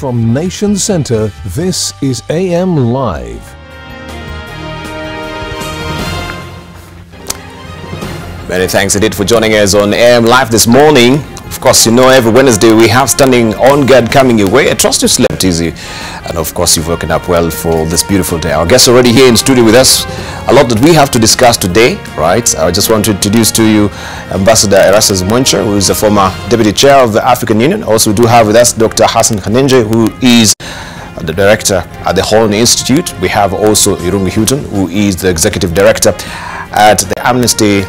From Nation Center, this is AM Live. Many thanks indeed for joining us on AM Live this morning. Of course, you know, every Wednesday we have Standing on Guard coming your way. I trust you slept easy. And of course, you've woken up well for this beautiful day. Our guests are already here in studio with us. A lot that we have to discuss today, right? I just want to introduce to you Ambassador Erastus Mwencha, who is the former Deputy Chair of the African Union. Also, we do have with us Dr. Hassan Kanenje, who is the Director at the Horn Institute. We have also Irungu Houghton, who is the Executive Director at the Amnesty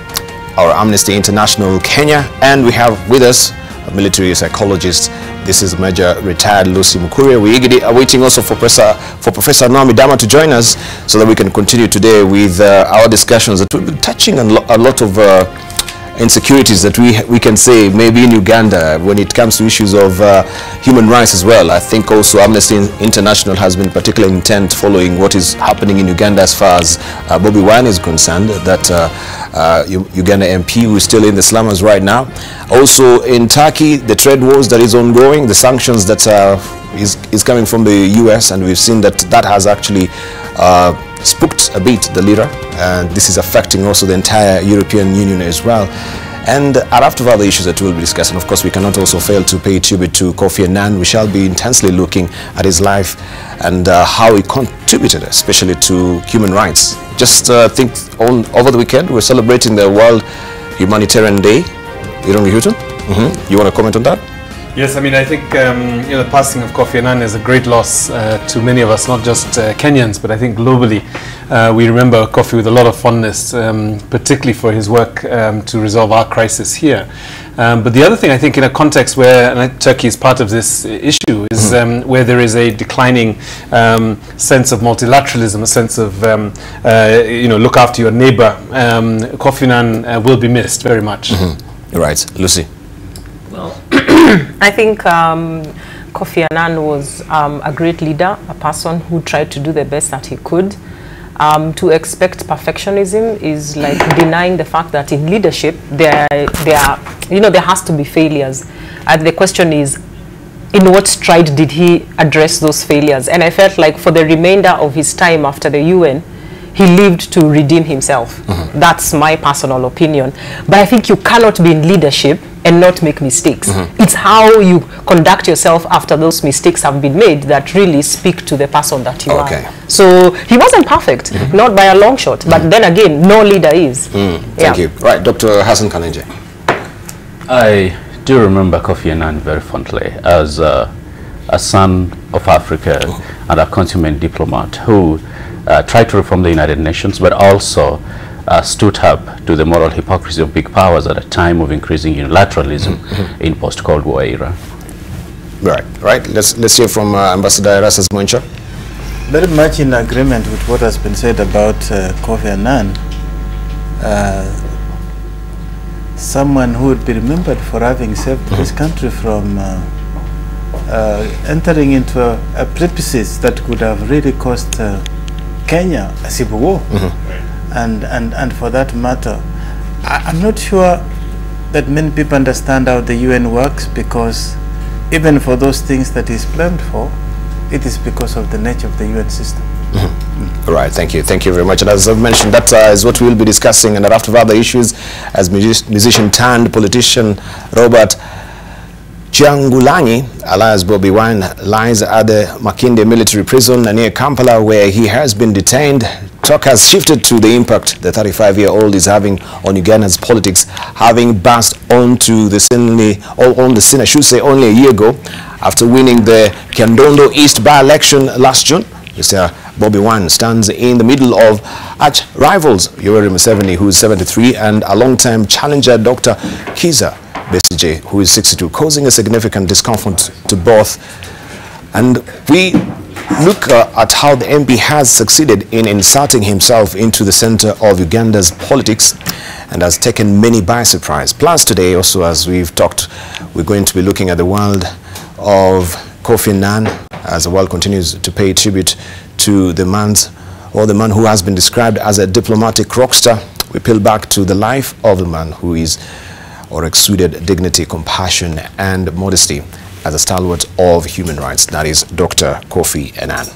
International Kenya, and we have with us a military psychologist. This is Major Retired Lucy Mukuria. We're waiting also for Professor Naomi Dama to join us so that we can continue today with our discussions that will be touching on a lot of insecurities that we can say maybe in Uganda when it comes to issues of human rights as well. I think also Amnesty International has been particularly intent following what is happening in Uganda as far as Bobi Wine is concerned, that Uganda MP who is still in the slumbers right now. Also in Turkey, the trade wars that is ongoing, the sanctions that is coming from the US, and we've seen that has actually spooked a bit the lira, and this is affecting also the entire European Union as well. And after other issues that we'll be discussing, of course, we cannot also fail to pay tribute to Kofi Annan. We shall be intensely looking at his life and how he contributed, especially to human rights. Just think over the weekend, we're celebrating the World Humanitarian Day. Irungu Houghton, you want to comment on that? Yes, I mean, I think the passing of Kofi Annan is a great loss to many of us, not just Kenyans, but I think globally. We remember Kofi with a lot of fondness, particularly for his work to resolve our crisis here. But the other thing, I think, in a context where Turkey is part of this issue, is where there is a declining sense of multilateralism, a sense of, look after your neighbor. Kofi Annan will be missed very much. Right. Lucy? Well, I think Kofi Annan was a great leader, a person who tried to do the best that he could. To expect perfectionism is like denying the fact that in leadership there has to be failures. And the question is, in what stride did he address those failures? And I felt like for the remainder of his time after the UN, he lived to redeem himself. That's my personal opinion. But I think you cannot be in leadership and not make mistakes. It's how you conduct yourself after those mistakes have been made that really speak to the person that you are. So he wasn't perfect, not by a long shot. But then again, no leader is. Thank you. Right, Dr. Hassan Kanenje. I do remember Kofi Annan very fondly as a son of Africa and a consummate diplomat who tried to reform the United Nations, but also stood up to the moral hypocrisy of big powers at a time of increasing unilateralism in post-Cold War era. Right. Let's hear from Ambassador Erastus Mwencha. Very much in agreement with what has been said about Kofi Annan. Someone who would be remembered for having saved this country from entering into a precipice that could have really cost Kenya a civil war. And for that matter, I'm not sure that many people understand how the UN works, because even for those things that is blamed for, it is because of the nature of the UN system. Right, thank you very much. And as I've mentioned, that is what we'll be discussing, and after other issues, as musician turned politician Robert Kyagulanyi, alias Bobi Wine, lies at the Makinde military prison near Kampala, where he has been detained. Talk has shifted to the impact the 35-year-old is having on Uganda's politics, having burst onto the scene, I should say, only a year ago, after winning the Kyandondo East by-election last June. Mr. Bobi Wine stands in the middle of arch-rivals Yoweri Museveni, who is 73, and a long-time challenger, Dr. Kizza Besigye, who is 62, causing a significant discomfort to both. And we look at how the MP has succeeded in inserting himself into the center of Uganda's politics and has taken many by surprise. Plus today also, as we've talked, we're going to be looking at the world of Kofi Annan as the world continues to pay tribute to the man who has been described as a diplomatic rock star. We peel back to the life of the man who is or exuded dignity, compassion and modesty. as a stalwart of human rights. That is Dr. Kofi Annan.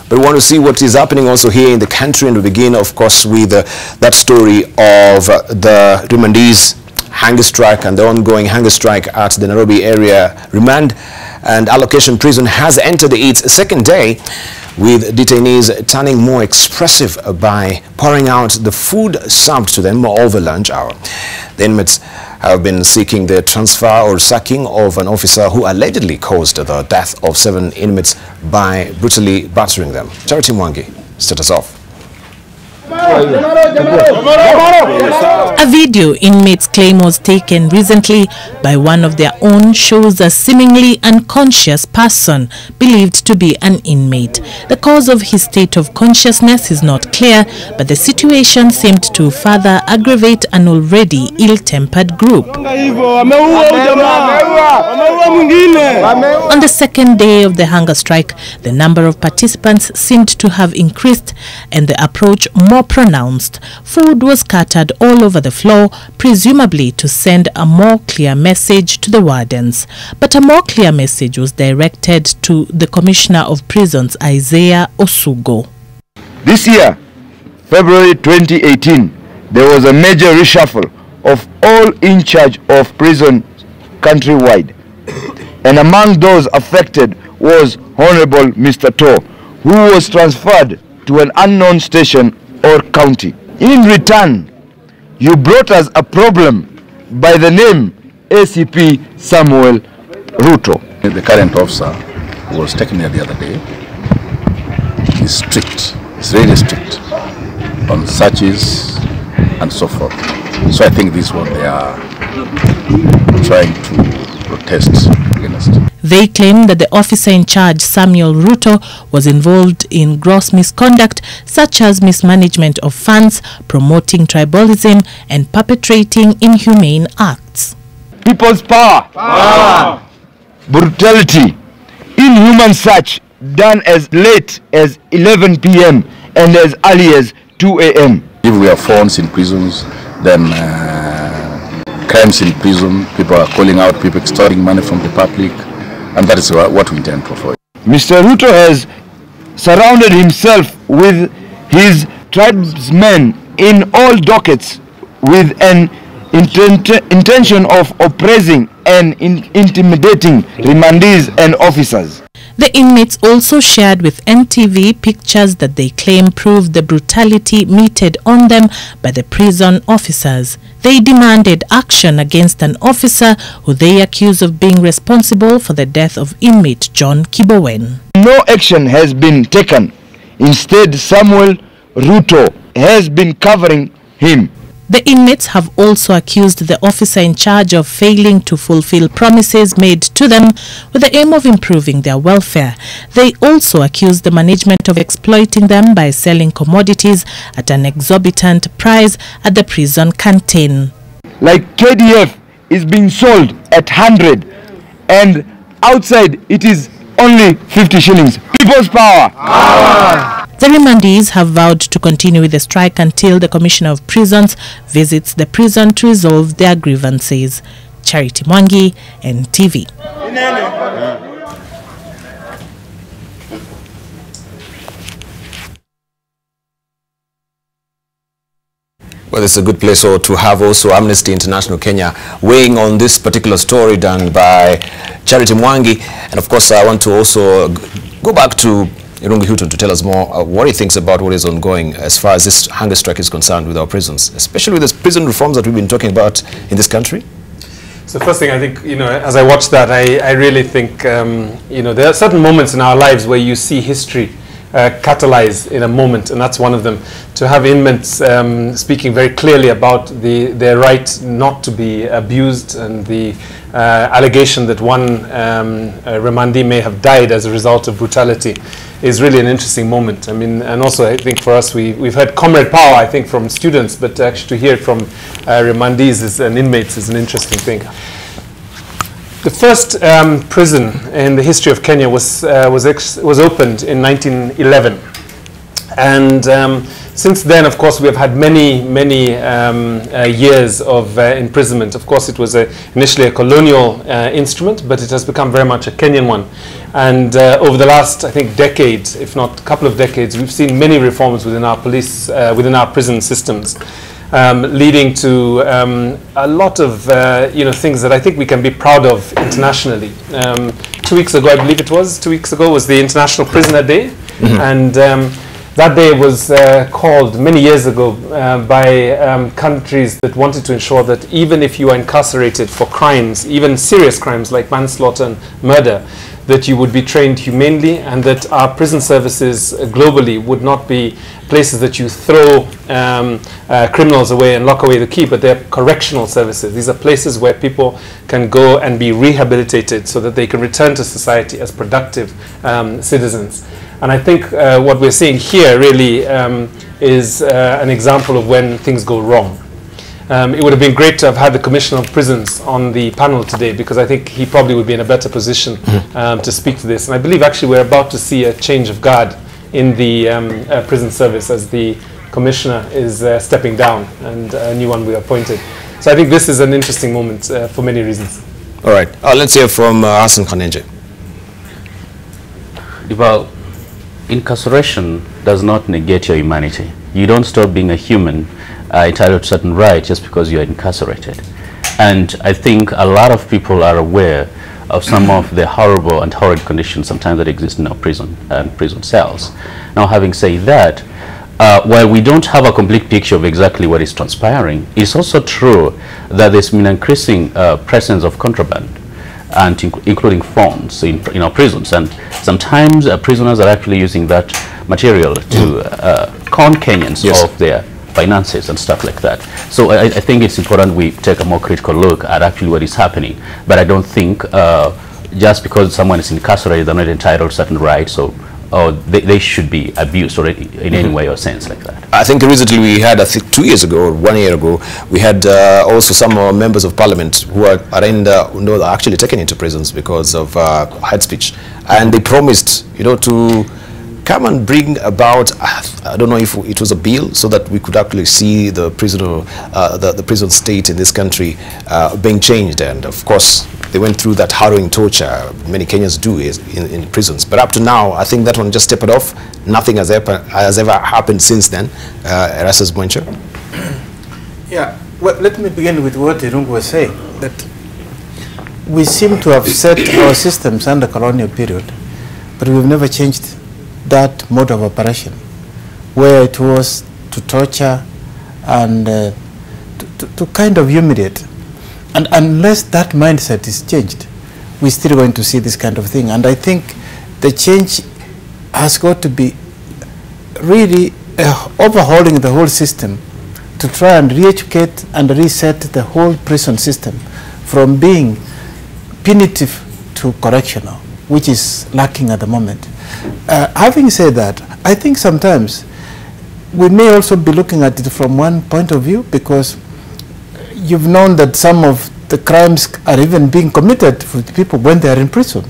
But we want to see what is happening also here in the country, and we begin, of course, with that story of the Remandis hunger strike and the ongoing hunger strike at the Nairobi area remand and allocation prison has entered its second day, with detainees turning more expressive by pouring out the food served to them over lunch hour. The inmates have been seeking the transfer or sacking of an officer who allegedly caused the death of 7 inmates by brutally battering them. Charity Mwangi set us off. A video inmates claim was taken recently by one of their own shows a seemingly unconscious person believed to be an inmate. The cause of his state of consciousness is not clear, but the situation seemed to further aggravate an already ill-tempered group. On the second day of the hunger strike, the number of participants seemed to have increased and the approach more pronounced. Food was scattered all over the floor, presumably to send a more clear message to the wardens. But a more clear message was directed to the Commissioner of Prisons, Isaiah Osugo. This year, February 2018, there was a major reshuffle of all in charge of prison countrywide. And among those affected was Honorable Mr. To, who was transferred to an unknown station or county. In return, you brought us a problem by the name ACP Samuel Ruto. The current officer who was taken here the other day is strict, is really strict on searches and so forth. So I think this is what they are trying to protest against. They claim that the officer in charge, Samuel Ruto, was involved in gross misconduct such as mismanagement of funds, promoting tribalism, and perpetrating inhumane acts. People's power, brutality, inhuman search done as late as 11 p.m. and as early as 2 a.m. If we have phones in prisons, then crimes in prison, people are calling out, people extorting money from the public, and that is what we intend to avoid. Mr. Ruto has surrounded himself with his tribesmen in all dockets with an intention of oppressing and intimidating remandees and officers. The inmates also shared with NTV pictures that they claim proved the brutality meted on them by the prison officers. They demanded action against an officer who they accuse of being responsible for the death of inmate John Kibowen. No action has been taken. Instead, Samuel Ruto has been covering him. The inmates have also accused the officer in charge of failing to fulfill promises made to them with the aim of improving their welfare. They also accuse the management of exploiting them by selling commodities at an exorbitant price at the prison canteen. Like KDF is being sold at 100 and outside it is only 50 shillings. People's power! The remandees have vowed to continue with the strike until the Commissioner of Prisons visits the prison to resolve their grievances. Charity Mwangi, NTV. Well, it's a good place to have also Amnesty International Kenya weighing on this particular story done by Charity Mwangi. And of course, I want to also go back to Irungi Houghton to tell us more what he thinks about what is ongoing as far as this hunger strike is concerned with our prisons, especially with the prison reforms that we've been talking about in this country. So first thing, I think, as I watch that, I really think, there are certain moments in our lives where you see history catalyze in a moment, and that's one of them. To have inmates speaking very clearly about their right not to be abused, and the allegation that one remandee may have died as a result of brutality is really an interesting moment. I mean, and also I think for us, we've had comrade power, I think, from students, but actually to hear it from remandees and inmates is an interesting thing. The first prison in the history of Kenya was opened in 1911. And since then, of course, we have had many years of imprisonment. Of course, it was initially a colonial instrument, but it has become very much a Kenyan one. And over the last, I think, decade, if not a couple of decades, we've seen many reforms within our police, within our prison systems, leading to a lot of things that I think we can be proud of internationally. 2 weeks ago, I believe it was, 2 weeks ago was the International Prisoner Day. And that day was called many years ago by countries that wanted to ensure that even if you are incarcerated for crimes, even serious crimes like manslaughter and murder, that you would be trained humanely, and that our prison services globally would not be places that you throw criminals away and lock away the key, but they're correctional services. These are places where people can go and be rehabilitated so that they can return to society as productive citizens. And I think what we're seeing here really is an example of when things go wrong. It would have been great to have had the Commissioner of Prisons on the panel today, because I think he probably would be in a better position to speak to this. And I believe actually we're about to see a change of guard in the prison service as the Commissioner is stepping down and a new one will be appointed. So I think this is an interesting moment for many reasons. All right. Let's hear from Hassan Kanenje. Debarl, incarceration does not negate your humanity. You don't stop being a human entitled to certain rights just because you are incarcerated. And I think a lot of people are aware of some of the horrible and horrid conditions sometimes that exist in our prison and prison cells. Now, having said that, while we don't have a complete picture of exactly what is transpiring, it's also true that there's been an increasing presence of contraband, and including phones in our prisons. And sometimes prisoners are actually using that material to con Kenyans of their finances and stuff like that. So I think it's important we take a more critical look at actually what is happening. But I don't think just because someone is incarcerated, they're not entitled to certain rights, or they should be abused or in any way or sense like that. I think recently we had, I think 2 years ago or 1 year ago, we had also some members of parliament who are actually taken into prisons because of hate speech, and they promised, to come and bring about, I don't know if it was a bill, so that we could actually see the prisoner, the prison state in this country being changed. And of course, they went through that harrowing torture many Kenyans do in prisons. But up to now, I think that one just stepped off. Nothing has ever happened since then. Erastus Bwencher? Yeah, well, let me begin with what Irungu was saying, that we seem to have set our systems under colonial period, but we've never changed that mode of operation, where it was to torture and to kind of humiliate. And unless that mindset is changed, we're still going to see this kind of thing. And I think the change has got to be really overhauling the whole system to try and re-educate and reset the whole prison system from being punitive to correctional, which is lacking at the moment. Having said that, I think sometimes we may also be looking at it from one point of view, because you've known that some of the crimes are even being committed for the people when they are in prison.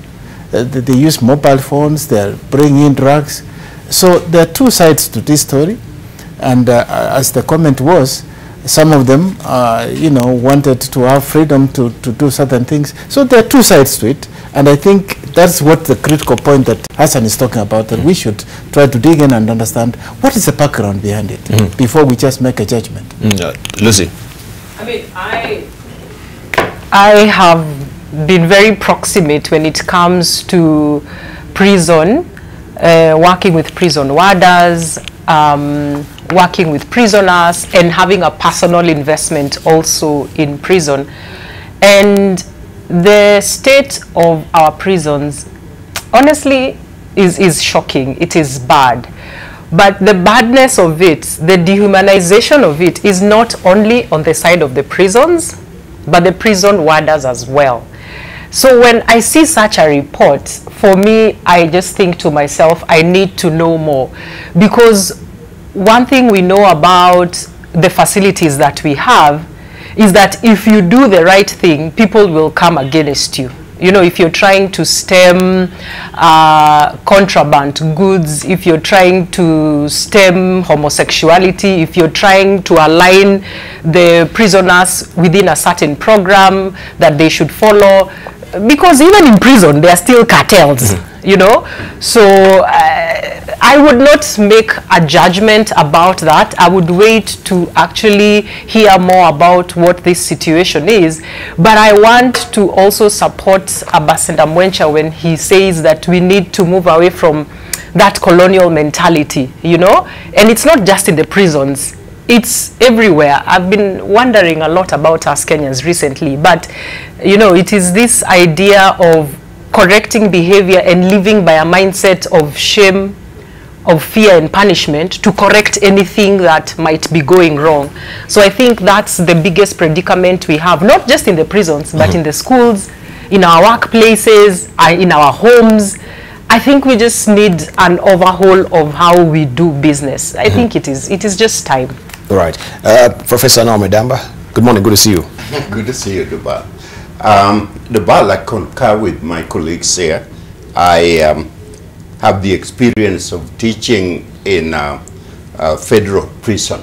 They use mobile phones, they are bringing in drugs. So there are two sides to this story. And as the comment was, some of them, wanted to have freedom to do certain things. So there are two sides to it. And I think that's what the critical point that Hassan is talking about, that we should try to dig in and understand what is the background behind it before we just make a judgment. Lucy? I mean, I have been very proximate when it comes to prison, working with prison warders, working with prisoners, and having a personal investment also in prison. And the state of our prisons, honestly, is shocking. It is bad. But the badness of it, the dehumanization of it, is not only on the side of the prisons, but the prison warders as well. So when I see such a report, for me, I just think to myself, I need to know more. Because one thing we know about the facilities that we have is that if you do the right thing, people will come against you. You know, if you're trying to stem contraband goods, if you're trying to stem homosexuality, if you're trying to align the prisoners within a certain program that they should follow, because even in prison there are still cartels, you know. So I would not make a judgment about that. I would wait to actually hear more about what this situation is. But I want to also support Ambassador Mwencha when he says that we need to move away from that colonial mentality, you know. And it's not just in the prisons. It's everywhere. I've been wondering a lot about us Kenyans recently, but you know, it is this idea of correcting behavior and living by a mindset of shame, of fear and punishment to correct anything that might be going wrong. So I think that's the biggest predicament we have, not just in the prisons, but in the schools, in our workplaces, in our homes. I think we just need an overhaul of how we do business. I think it is just time. Right. Professor Naomi Damba, good morning, good to see you. Good to see you, Debarl. Debarl, I concur with my colleagues here. I have the experience of teaching in a federal prison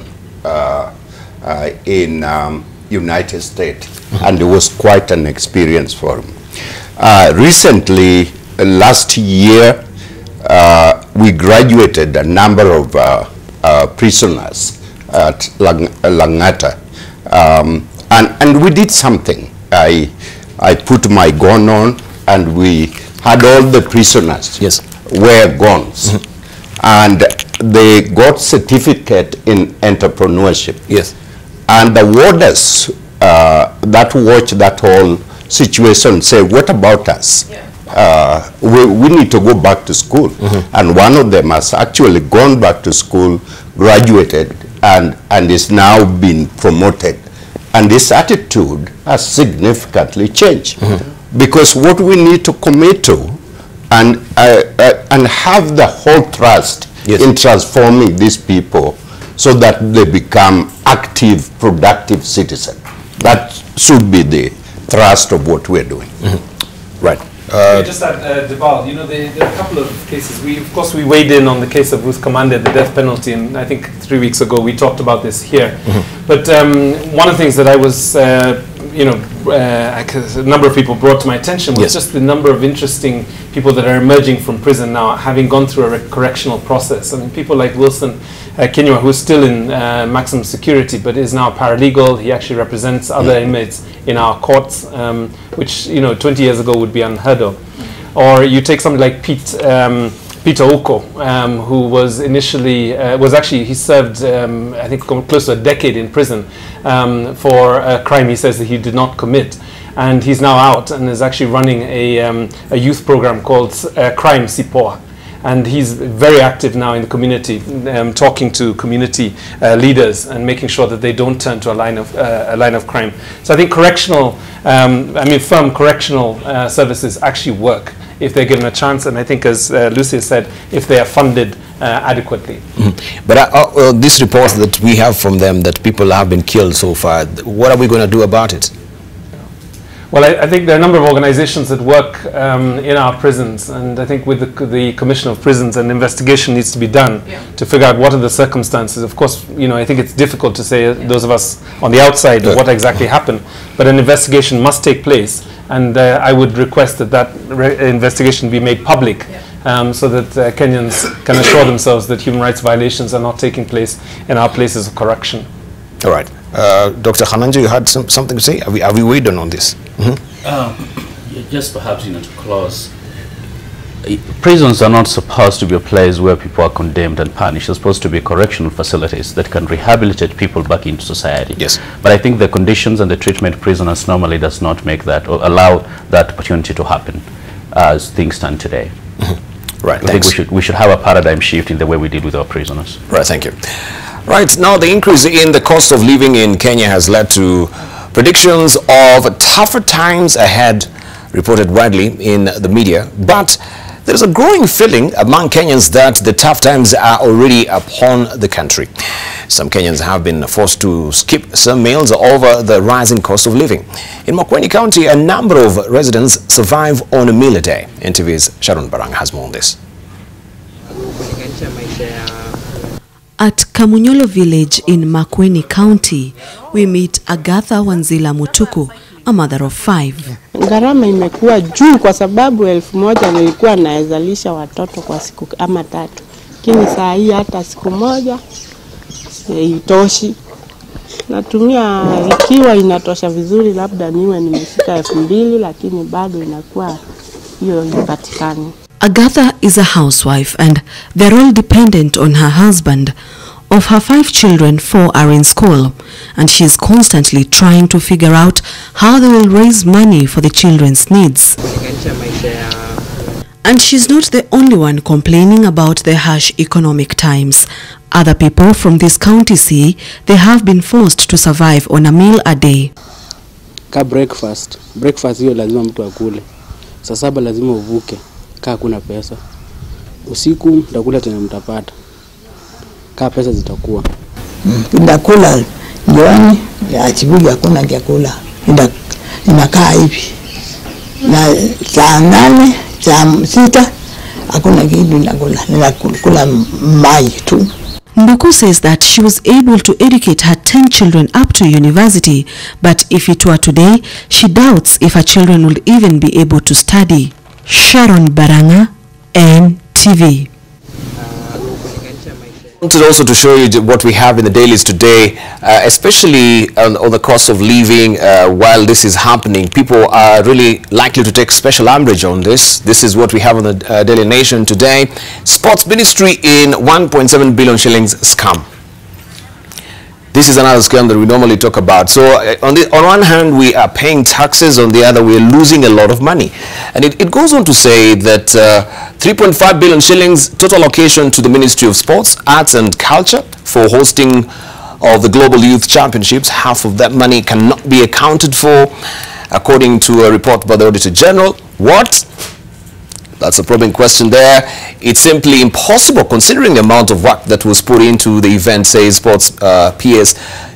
in United States, and it was quite an experience for me. Recently, last year, we graduated a number of prisoners at Langata, and we did something. I put my gun on, and we had all the prisoners wear guns, and they got certificate in entrepreneurship. And the warders that watch that whole situation say, what about us? We need to go back to school. And one of them has actually gone back to school, graduated, and is now been promoted. And this attitude has significantly changed. Because what we need to commit to and have the whole trust in transforming these people so that they become active, productive citizens. That should be the thrust of what we're doing. Right. Just at Debarl, you know, there are a couple of cases. Of course, we weighed in on the case of Ruth Kamande, the death penalty, and I think 3 weeks ago we talked about this here. But one of the things that I was, you know, a number of people brought to my attention was just the number of interesting people that are emerging from prison now, having gone through a correctional process. I mean, people like Wilson Kinyua, who's still in maximum security, but is now paralegal. He actually represents other inmates in our courts, which, you know, 20 years ago would be unheard of. Or you take somebody like Peter Oko, who was initially, he served, I think, close to a decade in prison for a crime he says that he did not commit. And he's now out and is actually running a youth program called Crime Sipoa. And he's very active now in the community, talking to community leaders and making sure that they don't turn to a line of crime. So I think firm correctional services actually work if they're given a chance, and I think, as Lucia said, if they are funded adequately. But these reports that we have from them that people have been killed so far, what are we going to do about it? Well, I think there are a number of organizations that work in our prisons, and I think with the Commission of Prisons, an investigation needs to be done to figure out what are the circumstances. Of course, you know, I think it's difficult to say, those of us on the outside, what exactly happened, but an investigation must take place, and I would request that investigation be made public so that Kenyans can assure themselves that human rights violations are not taking place in our places of correction. All right. Dr. Hananjo, you had something to say? Are we waiting on this? Just perhaps, you know, to close, prisons are not supposed to be a place where people are condemned and punished. They're supposed to be correctional facilities that can rehabilitate people back into society. But I think the conditions and the treatment prisoners normally does not make that or allow that opportunity to happen as things stand today. Right. I think we should have a paradigm shift in the way we deal with our prisoners. Right. Thank you. Right. Now, the increase in the cost of living in Kenya has led to predictions of tougher times ahead, reported widely in the media. But There's a growing feeling among Kenyans that the tough times are already upon the country. Some Kenyans have been forced to skip some meals over the rising cost of living. In Makueni County, a number of residents survive on a meal a day. NTV's Sharon Barang has more on this. At Kamunyolo village in Makueni County, we meet Agatha Wanzila Mutuku, a mother of 5. Gharama imekuwa juu kwa sababu 1,000 nilikuwa naezalisha watoto kwa siku ama 3. Lakini saa hii hata siku moja itoshi. Natumia ikiwa inatosha vizuri labda niwe nimeshika 2,000 lakini bado inakuwa hiyo ipatikani. Agatha is a housewife and they're all dependent on her husband. Of her 5 children, 4 are in school, and she is constantly trying to figure out how they will raise money for the children's needs. And she's not the only one complaining about the harsh economic times. Other people from this county say they have been forced to survive on a meal a day. Ka breakfast hiyo lazima mtu akule. Saa 7 lazima uvuke, kaa kuna pesa. Usiku mtakula tena mtapata. Kaa pesa zitakuwa. Ndakula jioni ya chibugi hakuna chakula. Inakaa hivi. Na saa 8, saa 6 hakuna kitu nakula. Ninakula maji tu. Mbuku says that she was able to educate her 10 children up to university, but if it were today, she doubts if her children would even be able to study. Sharon Baranga, NTV. I wanted also to show you what we have in the dailies today, especially on the cost of living. While this is happening, people are really likely to take special umbrage on this. This is what we have on the Daily Nation today. Sports Ministry in 1.7 billion shillings scam. This is another scam that we normally talk about. So on one hand, we are paying taxes. On the other, we are losing a lot of money. And it goes on to say that 3.5 billion shillings total allocation to the Ministry of Sports, Arts and Culture for hosting of the Global Youth Championships. Half of that money cannot be accounted for, according to a report by the Auditor General. What? That's a probing question there. It's simply impossible considering the amount of work that was put into the event, says Sports PS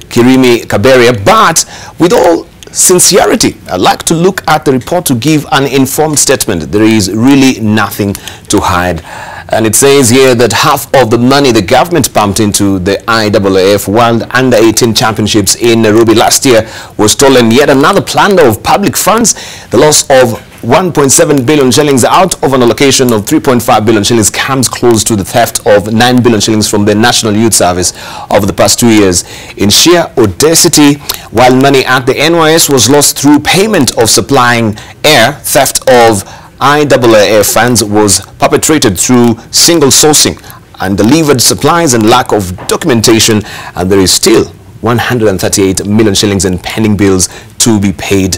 Kirimi Kaberia. But with all sincerity, I'd like to look at the report to give an informed statement. There is really nothing to hide. And it says here that half of the money the government pumped into the IAAF World Under-18 Championships in Nairobi last year was stolen. Yet another plunder of public funds. The loss of 1.7 billion shillings out of an allocation of 3.5 billion shillings comes close to the theft of 9 billion shillings from the National Youth Service over the past 2 years. In sheer audacity, while money at the NYS was lost through payment of supplying air, theft of IAAF funds was perpetrated through single sourcing, undelivered supplies and lack of documentation, and there is still 138 million shillings in pending bills to be paid.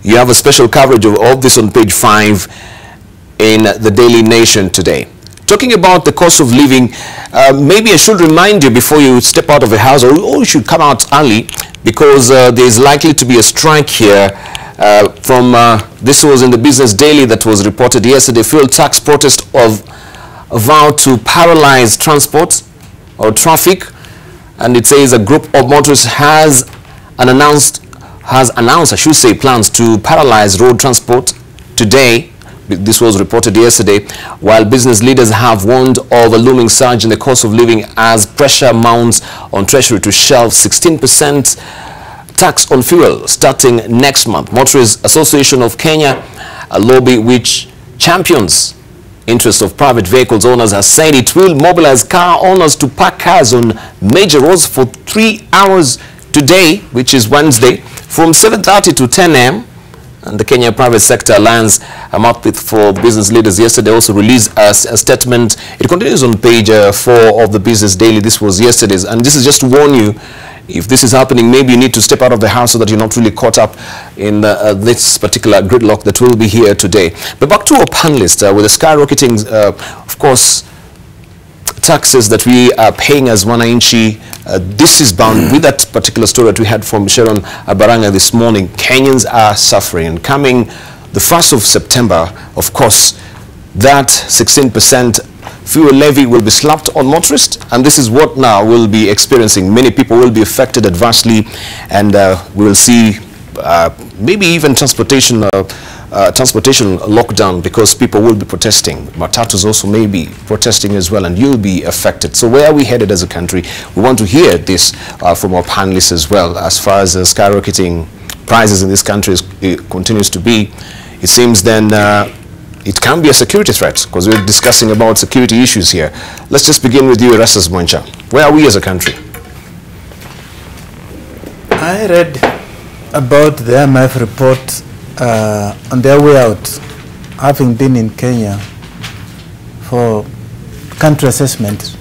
You have a special coverage of this on page 5 in the Daily Nation today. Talking about the cost of living, maybe I should remind you before you step out of the house, or you should come out early, because there is likely to be a strike here. This was in the Business Daily that was reported yesterday. Fuel tax protest of a vow to paralyze transport or traffic, and it says a group of motorists has announced, I should say, plans to paralyze road transport today. This was reported yesterday, while business leaders have warned of a looming surge in the cost of living as pressure mounts on Treasury to shelve 16% tax on fuel starting next month. Motorists Association of Kenya, a lobby which champions interest of private vehicles owners, has said it will mobilize car owners to park cars on major roads for 3 hours today, which is Wednesday, from 7:30 to 10 a.m. And the Kenya Private Sector Alliance, a mouthpiece for business leaders, yesterday also released a statement. It continues on page 4 of the Business Daily. This was yesterday's, and this is just to warn you, if this is happening, maybe you need to step out of the house so that you're not really caught up in this particular gridlock that will be here today. But back to our panelist, with the skyrocketing, of course, taxes that we are paying as wananchi. This is bound with that particular story that we had from Sharon Baranga this morning. Kenyans are suffering. Coming the 1st of September, of course, that 16% fuel levy will be slapped on motorists, and this is what now we'll be experiencing. Many people will be affected adversely, and we will see maybe even transportation lockdown, because people will be protesting. Matatus also may be protesting as well, and you'll be affected. So where are we headed as a country? We want to hear this from our panelists as well. As far as skyrocketing prices in this country continues to be, it seems then it can be a security threat, because we're discussing about security issues here. Let's just begin with you, Erastus Mwencha. Where are we as a country? I read about the IMF report on their way out, having been in Kenya for country assessment.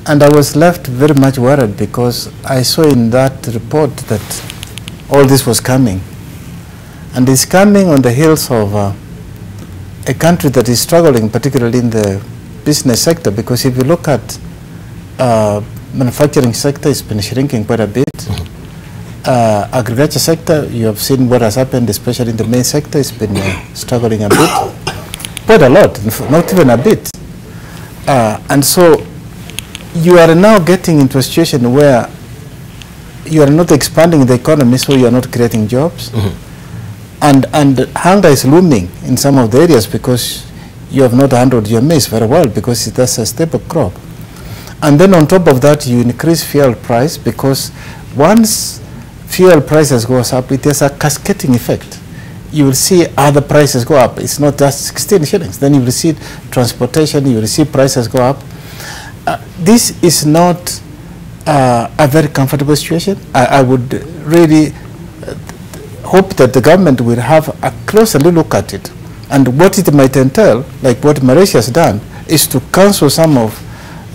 And I was left very much worried, because I saw in that report that all this was coming. And it's coming on the heels of a country that is struggling, particularly in the business sector, because if you look at manufacturing sector, it's been shrinking quite a bit. Agriculture sector, you have seen what has happened, especially in the main sector. It's been struggling a bit, quite a lot, not even a bit. And so you are now getting into a situation where you are not expanding the economy, so you are not creating jobs. And hunger is looming in some of the areas, because you have not handled your maize very well, because that's a staple crop. And then on top of that, you increase fuel price, because once fuel prices goes up, it has a cascading effect. You will see other prices go up. It's not just 16 shillings. Then you will see transportation, you will see prices go up. This is not a very comfortable situation. I would really hope that the government will have a closer look at it. And what it might entail, like what Malaysia has done, is to cancel some of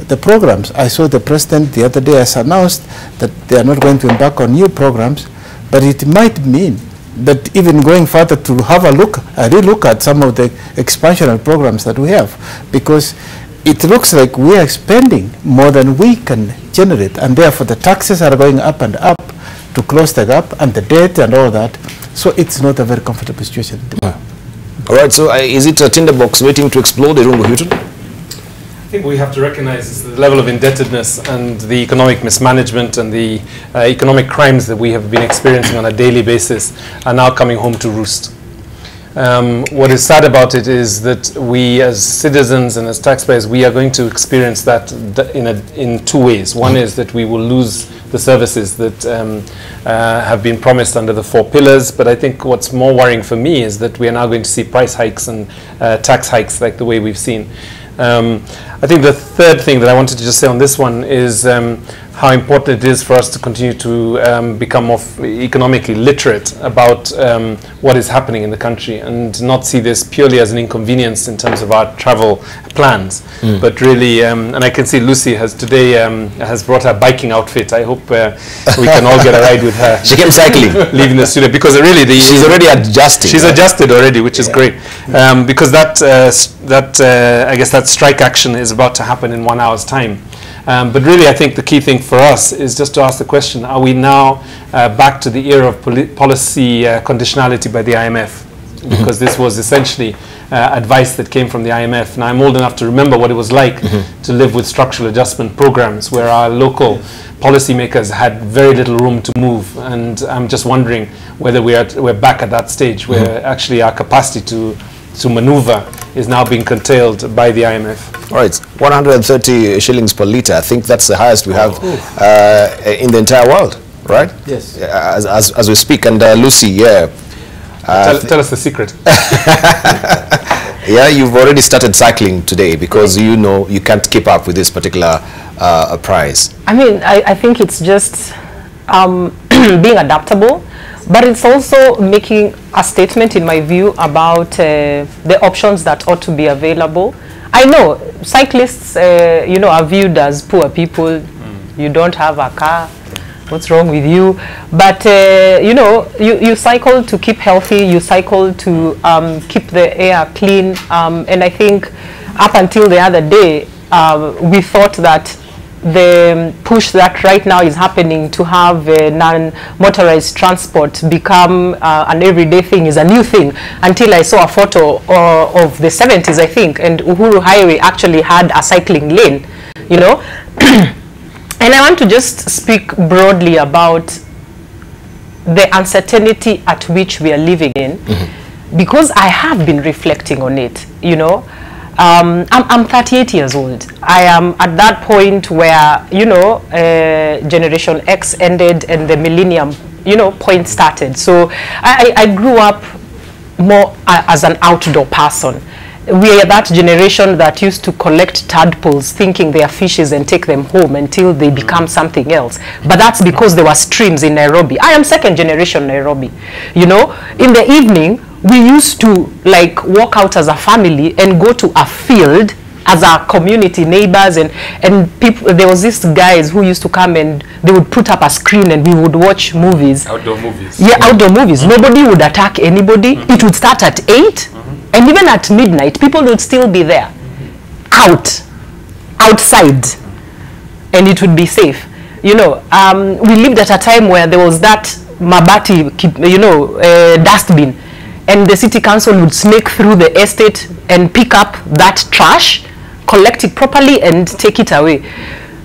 the programs. I saw the president the other day has announced that they are not going to embark on new programs, but it might mean that even going further to have a relook at some of the expansionary programs that we have, because it looks like we are spending more than we can generate, and therefore the taxes are going up and up to close the gap, and the debt and all that. So it's not a very comfortable situation. All right, so is it a tinderbox waiting to explode, Irungu Houghton? I think we have to recognize the level of indebtedness and the economic mismanagement and the economic crimes that we have been experiencing on a daily basis are now coming home to roost. What is sad about it is that we as citizens and as taxpayers, we are going to experience that in two ways. One is that we will lose the services that have been promised under the 4 pillars, but I think what's more worrying for me is that we are now going to see price hikes and tax hikes like the way we've seen. I think the third thing that I wanted to just say on this one is how important it is for us to continue to become more economically literate about what is happening in the country, and not see this purely as an inconvenience in terms of our travel plans, but really, and I can see Lucy has today has brought her biking outfit. I hope we can all get a ride with her. She came cycling, leaving the studio, because really she's already adjusting. She's adjusted already, which is great, because I guess that strike action is about to happen in 1 hour's time. But really, I think the key thing for us is just to ask the question, are we now back to the era of policy conditionality by the IMF? Because this was essentially advice that came from the IMF. Now, I'm old enough to remember what it was like to live with structural adjustment programs, where our local policymakers had very little room to move. And I'm just wondering whether we're back at that stage, where actually our capacity to maneuver is now being curtailed by the IMF. All right, 130 shillings per litre. I think that's the highest we have in the entire world, right? Yes. As we speak. And Lucy, tell us the secret. Yeah, you've already started cycling today, because you know you can't keep up with this particular price. I mean, I think it's just being adaptable. But it's also making a statement, in my view, about the options that ought to be available. I know cyclists, are viewed as poor people. You don't have a car. What's wrong with you? But, you cycle to keep healthy. You cycle to keep the air clean. And I think up until the other day, we thought that the push that right now is happening to have non-motorized transport become an everyday thing is a new thing, until I saw a photo of the 70s, I think, and Uhuru Highway actually had a cycling lane, you know. And I want to just speak broadly about the uncertainty at which we are living in, because I have been reflecting on it, you know. I'm 38 years old. I am at that point where, you know, Generation X ended and the millennium, you know, point started. So I grew up more as an outdoor person. We are that generation that used to collect tadpoles thinking they are fishes and take them home until they become something else. But that's because there were streams in Nairobi. I am second generation Nairobi. You know, in the evening, we used to like walk out as a family and go to a field as our community neighbors, and people. There was these guys who used to come and they would put up a screen and we would watch movies. Outdoor movies. Yeah, outdoor movies. Nobody would attack anybody. It would start at 8, and even at midnight, people would still be there, outside, and it would be safe. You know, we lived at a time where there was that mabati, you know, dustbin. And the city council would snake through the estate and pick up that trash, collect it properly and take it away.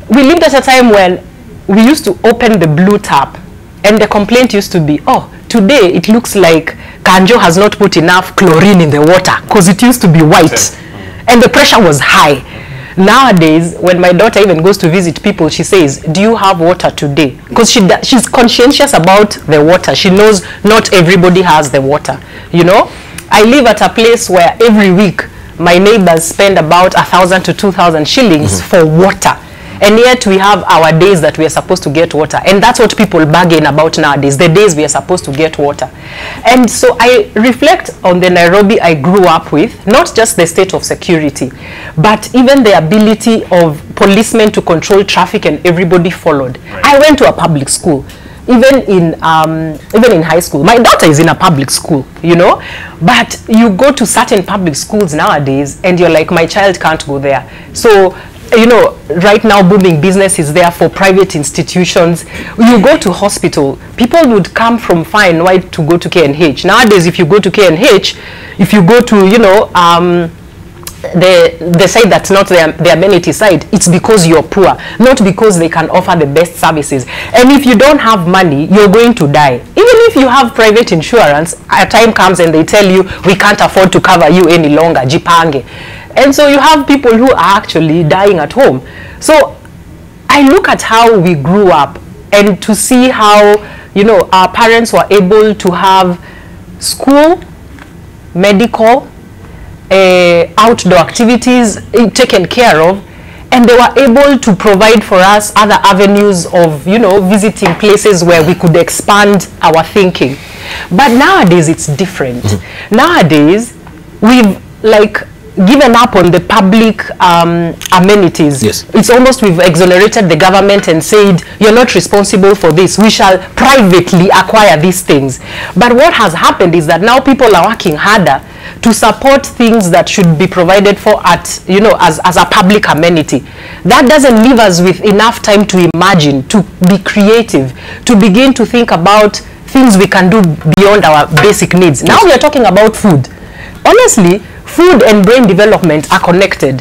We lived at a time when we used to open the blue tap and the complaint used to be, oh, today it looks like Kanjo has not put enough chlorine in the water because it used to be white and the pressure was high. Nowadays, when my daughter even goes to visit people, she says, do you have water today? Because she's conscientious about the water. She knows not everybody has the water, you know. I live at a place where every week my neighbors spend about 1,000 to 2,000 shillings for water. And yet we have our days that we are supposed to get water. And that's what people bargain about nowadays, the days we are supposed to get water. And so I reflect on the Nairobi I grew up with, not just the state of security, but even the ability of policemen to control traffic and everybody followed. Right. I went to a public school. Even in high school. My daughter is in a public school, you know, but you go to certain public schools nowadays and you're like, my child can't go there. So, you know, right now booming business is there for private institutions. You go to hospital, people would come from far and wide to go to KNH. Nowadays, if you go to KNH, if you go to, you know, the side that's not the amenity side, it's because you're poor, not because they can offer the best services. And if you don't have money, you're going to die. Even if you have private insurance, a time comes and they tell you, we can't afford to cover you any longer, jipange. And so you have people who are actually dying at home. So I look at how we grew up and to see how, you know, our parents were able to have school, medical, outdoor activities taken care of, and they were able to provide for us other avenues of, you know, visiting places where we could expand our thinking. But nowadays it's different. Nowadays we've like given up on the public amenities. Yes. It's almost we've exonerated the government and said, you're not responsible for this. We shall privately acquire these things. But what has happened is that now people are working harder to support things that should be provided for at, you know, as a public amenity. That doesn't leave us with enough time to imagine, to be creative, to begin to think about things we can do beyond our basic needs. Now we are talking about food. Honestly, food and brain development are connected.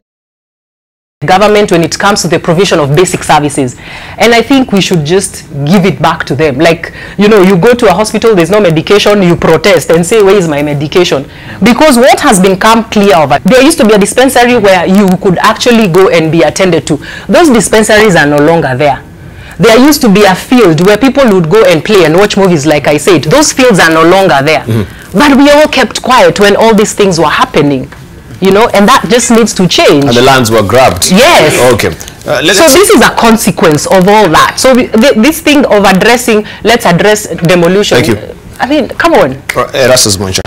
Government when it comes to the provision of basic services, and I think we should just give it back to them. Like, you know, you go to a hospital, there's no medication, you protest and say, where is my medication? Because what has become clear over, there used to be a dispensary where you could actually go and be attended to. Those dispensaries are no longer there. There used to be a field where people would go and play and watch movies, like I said. Those fields are no longer there. But we all kept quiet when all these things were happening. You know, and that just needs to change. And the lands were grabbed. Yes. Okay. So this is a consequence of all that. So this thing of addressing, let's address demolition. Thank you. I mean, come on. Erastus Moncha.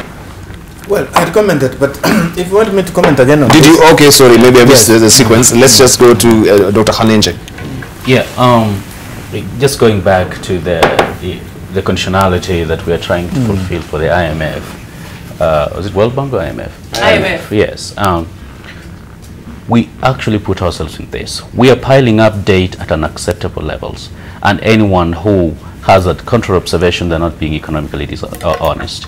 Well, I had commented, but if you want me to comment again on Did this, you? Okay, sorry, maybe I missed the sequence. Let's just go to Dr. Hanenje. Yeah. Just going back to the conditionality that we are trying to fulfill for the IMF. Was it World Bank or IMF? IMF. Yes. we actually put ourselves in this. We are piling up debt at unacceptable levels, and anyone who has a counter observation, they're not being economically honest.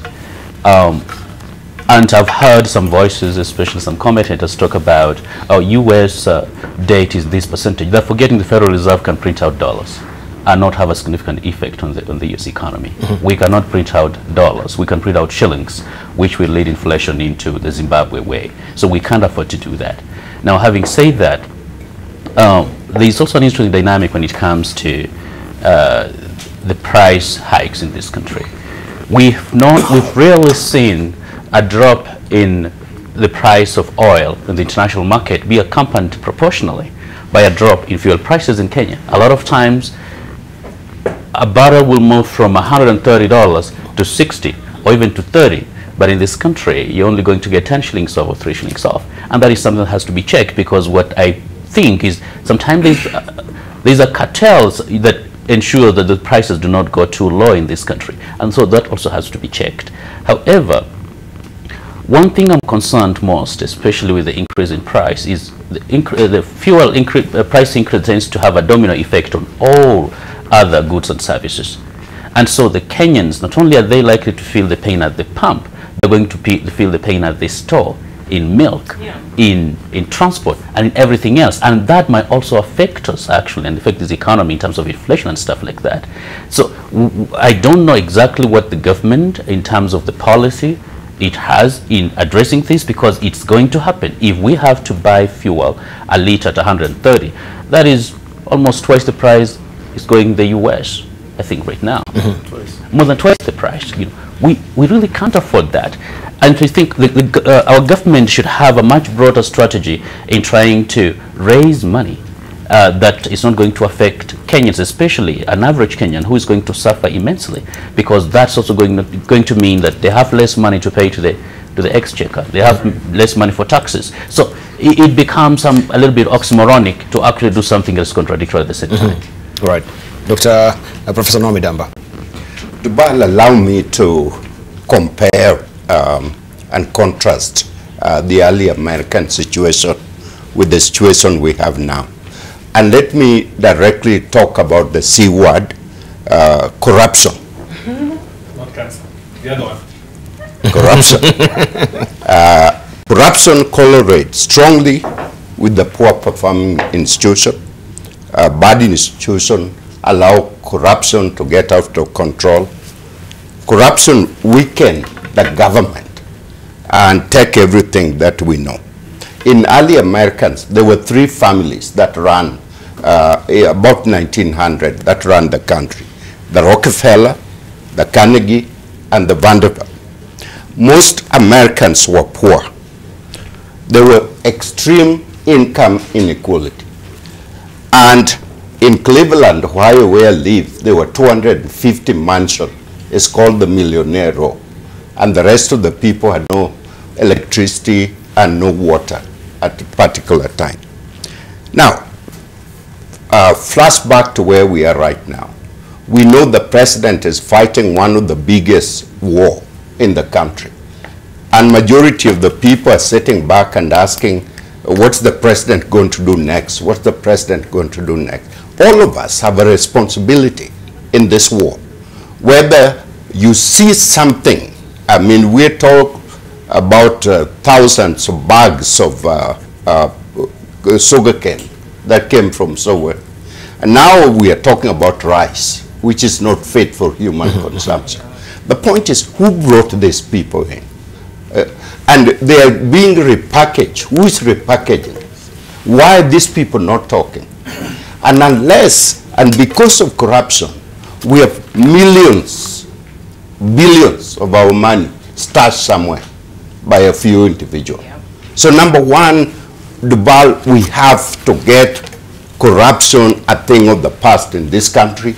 And I've heard some voices, especially some commentators, talk about, oh, U.S. Debt is this percentage. They're forgetting the Federal Reserve can print out dollars and not have a significant effect on the U.S. economy. We cannot print out dollars. We can print out shillings, which will lead inflation into the Zimbabwe way. So we can't afford to do that. Now, having said that, there's also an interesting dynamic when it comes to the price hikes in this country. We've rarely seen a drop in the price of oil in the international market be accompanied proportionally by a drop in fuel prices in Kenya. A lot of times, a barrel will move from $130 to 60 or even to 30. But in this country, you're only going to get 10 shillings off or 3 shillings off. And that is something that has to be checked, because what I think is sometimes these are cartels that ensure that the prices do not go too low in this country. And so that also has to be checked. However, one thing I'm concerned most, especially with the increase in price, is the fuel price increase tends to have a domino effect on all other goods and services. And so the Kenyans, not only are they likely to feel the pain at the pump, they're going to feel the pain at the store, in milk, in transport, and in everything else. And that might also affect us, actually, and affect this economy in terms of inflation and stuff like that. So I don't know exactly what the government, in terms of the policy it has in addressing this, because it's going to happen. If we have to buy fuel a litre at 130, that is almost twice the price it's going in the US, I think, right now. More than twice the price. You know, we really can't afford that. And I think our government should have a much broader strategy in trying to raise money that is not going to affect Kenyans, especially an average Kenyan who is going to suffer immensely, because that's also going to mean that they have less money to pay to the exchequer. They have less money for taxes. So it becomes a little bit oxymoronic to actually do something that's contradictory at the same time. Right. Dr. Professor Nomi Damba. Debarl, allow me to compare and contrast the early American situation with the situation we have now. And let me directly talk about the C word, corruption. Not cancer. The other one. Corruption. Corruption correlates strongly with the poor performing institution. Bad institution allow corruption to get out of control. Corruption weaken the government and take everything that we know. In early Americans, there were 3 families that ran about 1900 that ran the country: the Rockefeller, the Carnegie, and the Vanderbilt. Most Americans were poor. There were extreme income inequality. And in Cleveland, Ohio, where I live, there were 250 mansions. It's called the Millionaire Row. And the rest of the people had no electricity and no water at a particular time. Now, flashback to where we are right now. We know the president is fighting one of the biggest wars in the country. And majority of the people are sitting back and asking, what's the president going to do next? What's the president going to do next? All of us have a responsibility in this war. Whether you see something, I mean, we're talking about thousands of bags of sugarcane that came from somewhere. And now we are talking about rice, which is not fit for human consumption. The point is, who brought these people in? And they are being repackaged. Who is repackaging? Why are these people not talking? And unless, and because of corruption, we have millions, billions of our money stashed somewhere by a few individuals. Yeah. So number one, Debarl, we have to get corruption a thing of the past in this country,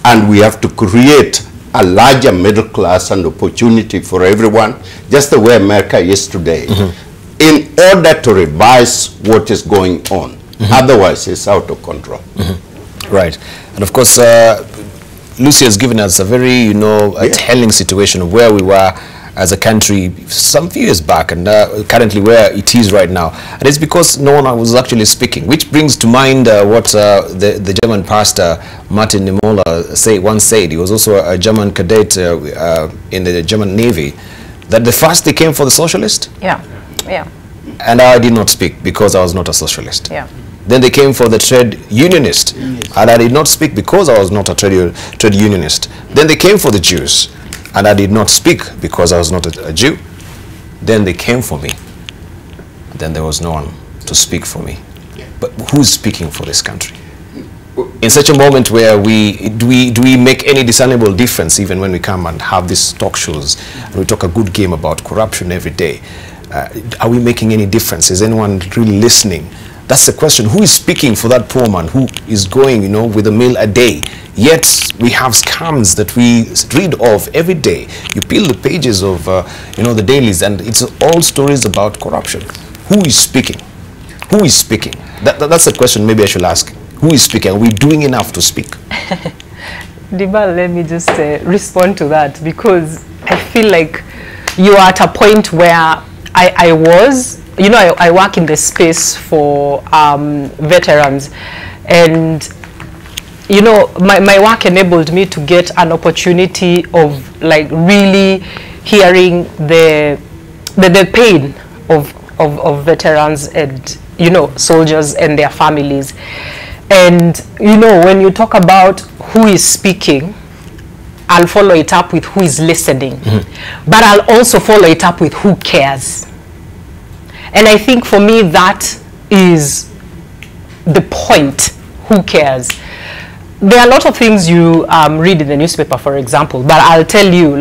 and we have to create a larger middle class and opportunity for everyone, just the way America is today, in order to revise what is going on. Otherwise, it's out of control. Right. And of course, Lucy has given us a very, telling situation of where we were as a country some few years back, and currently where it is right now. And it's because no one was actually speaking, which brings to mind what the German pastor Martin Niemöller once said. He was also a German cadet in the German Navy, that the first they came for the socialist. Yeah, yeah. And I did not speak because I was not a socialist. Yeah. Then they came for the trade unionist, and I did not speak because I was not a trade unionist. Then they came for the Jews, and I did not speak because I was not a Jew. Then they came for me. Then there was no one to speak for me. But who's speaking for this country? In such a moment where do we make any discernible difference even when we come and have these talk shows and we talk a good game about corruption every day? Are we making any difference? Is anyone really listening? That's the question. Who is speaking for that poor man who is going, with a meal a day? Yet we have scams that we read of every day. You peel the pages of, the dailies, and it's all stories about corruption. Who is speaking? Who is speaking? That's the question maybe I should ask. Who is speaking? Are we doing enough to speak? Debarl, let me just respond to that, because I feel like you are at a point where I was, I work in the space for veterans, and my work enabled me to get an opportunity of really hearing the pain of veterans and soldiers and their families. And when you talk about who is speaking, I'll follow it up with who is listening, but I'll also follow it up with who cares. And I think for me that is the point. Who cares? There are a lot of things you read in the newspaper, for example, but I'll tell you,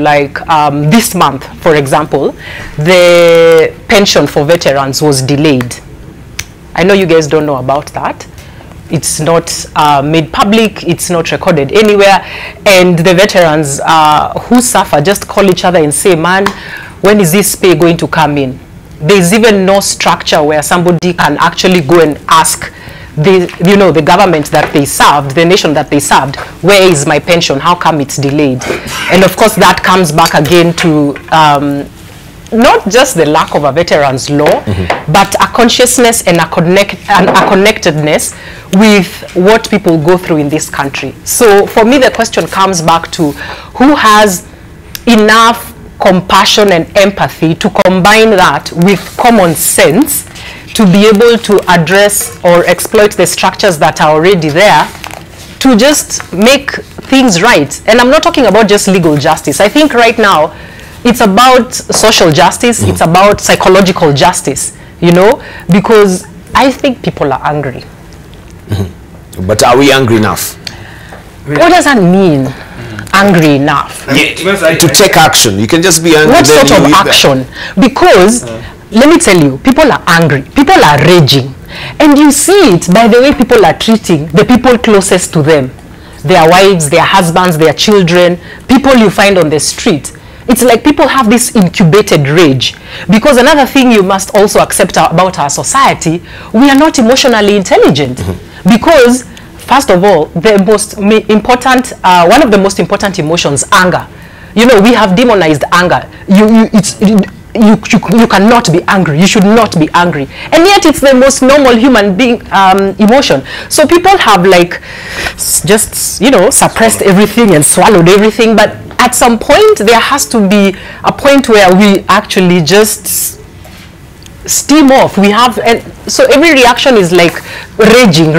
this month, for example, the pension for veterans was delayed. I know you guys don't know about that. It's not made public, it's not recorded anywhere, and the veterans who suffer just call each other and say, man, when is this pay going to come in? There's even no structure where somebody can actually go and ask the government that they served, the nation that they served, where is my pension? How come it's delayed? And of course that comes back again to not just the lack of a veterans law, but a consciousness and a connectedness with what people go through in this country. So for me, the question comes back to who has enough compassion and empathy to combine that with common sense to be able to address or exploit the structures that are already there to just make things right. And I'm not talking about just legal justice. I think right now it's about social justice, it's about psychological justice, because I think people are angry. But are we angry enough? What does that mean? Angry enough? To take action. You can just be angry. What sort of action? Because let me tell you, people are angry, people are raging, and you see it by the way people are treating the people closest to them, their wives, their husbands, their children, people you find on the street. It's like people have this incubated rage. Because another thing you must also accept about our society, we are not emotionally intelligent. Because first of all, the most important, one of the most important emotions, anger. We have demonized anger. You cannot be angry. You should not be angry. And yet it's the most normal human being emotion. So people have just, suppressed everything and swallowed everything. But at some point, there has to be a point where we actually just steam off. We have, and so every reaction is like raging,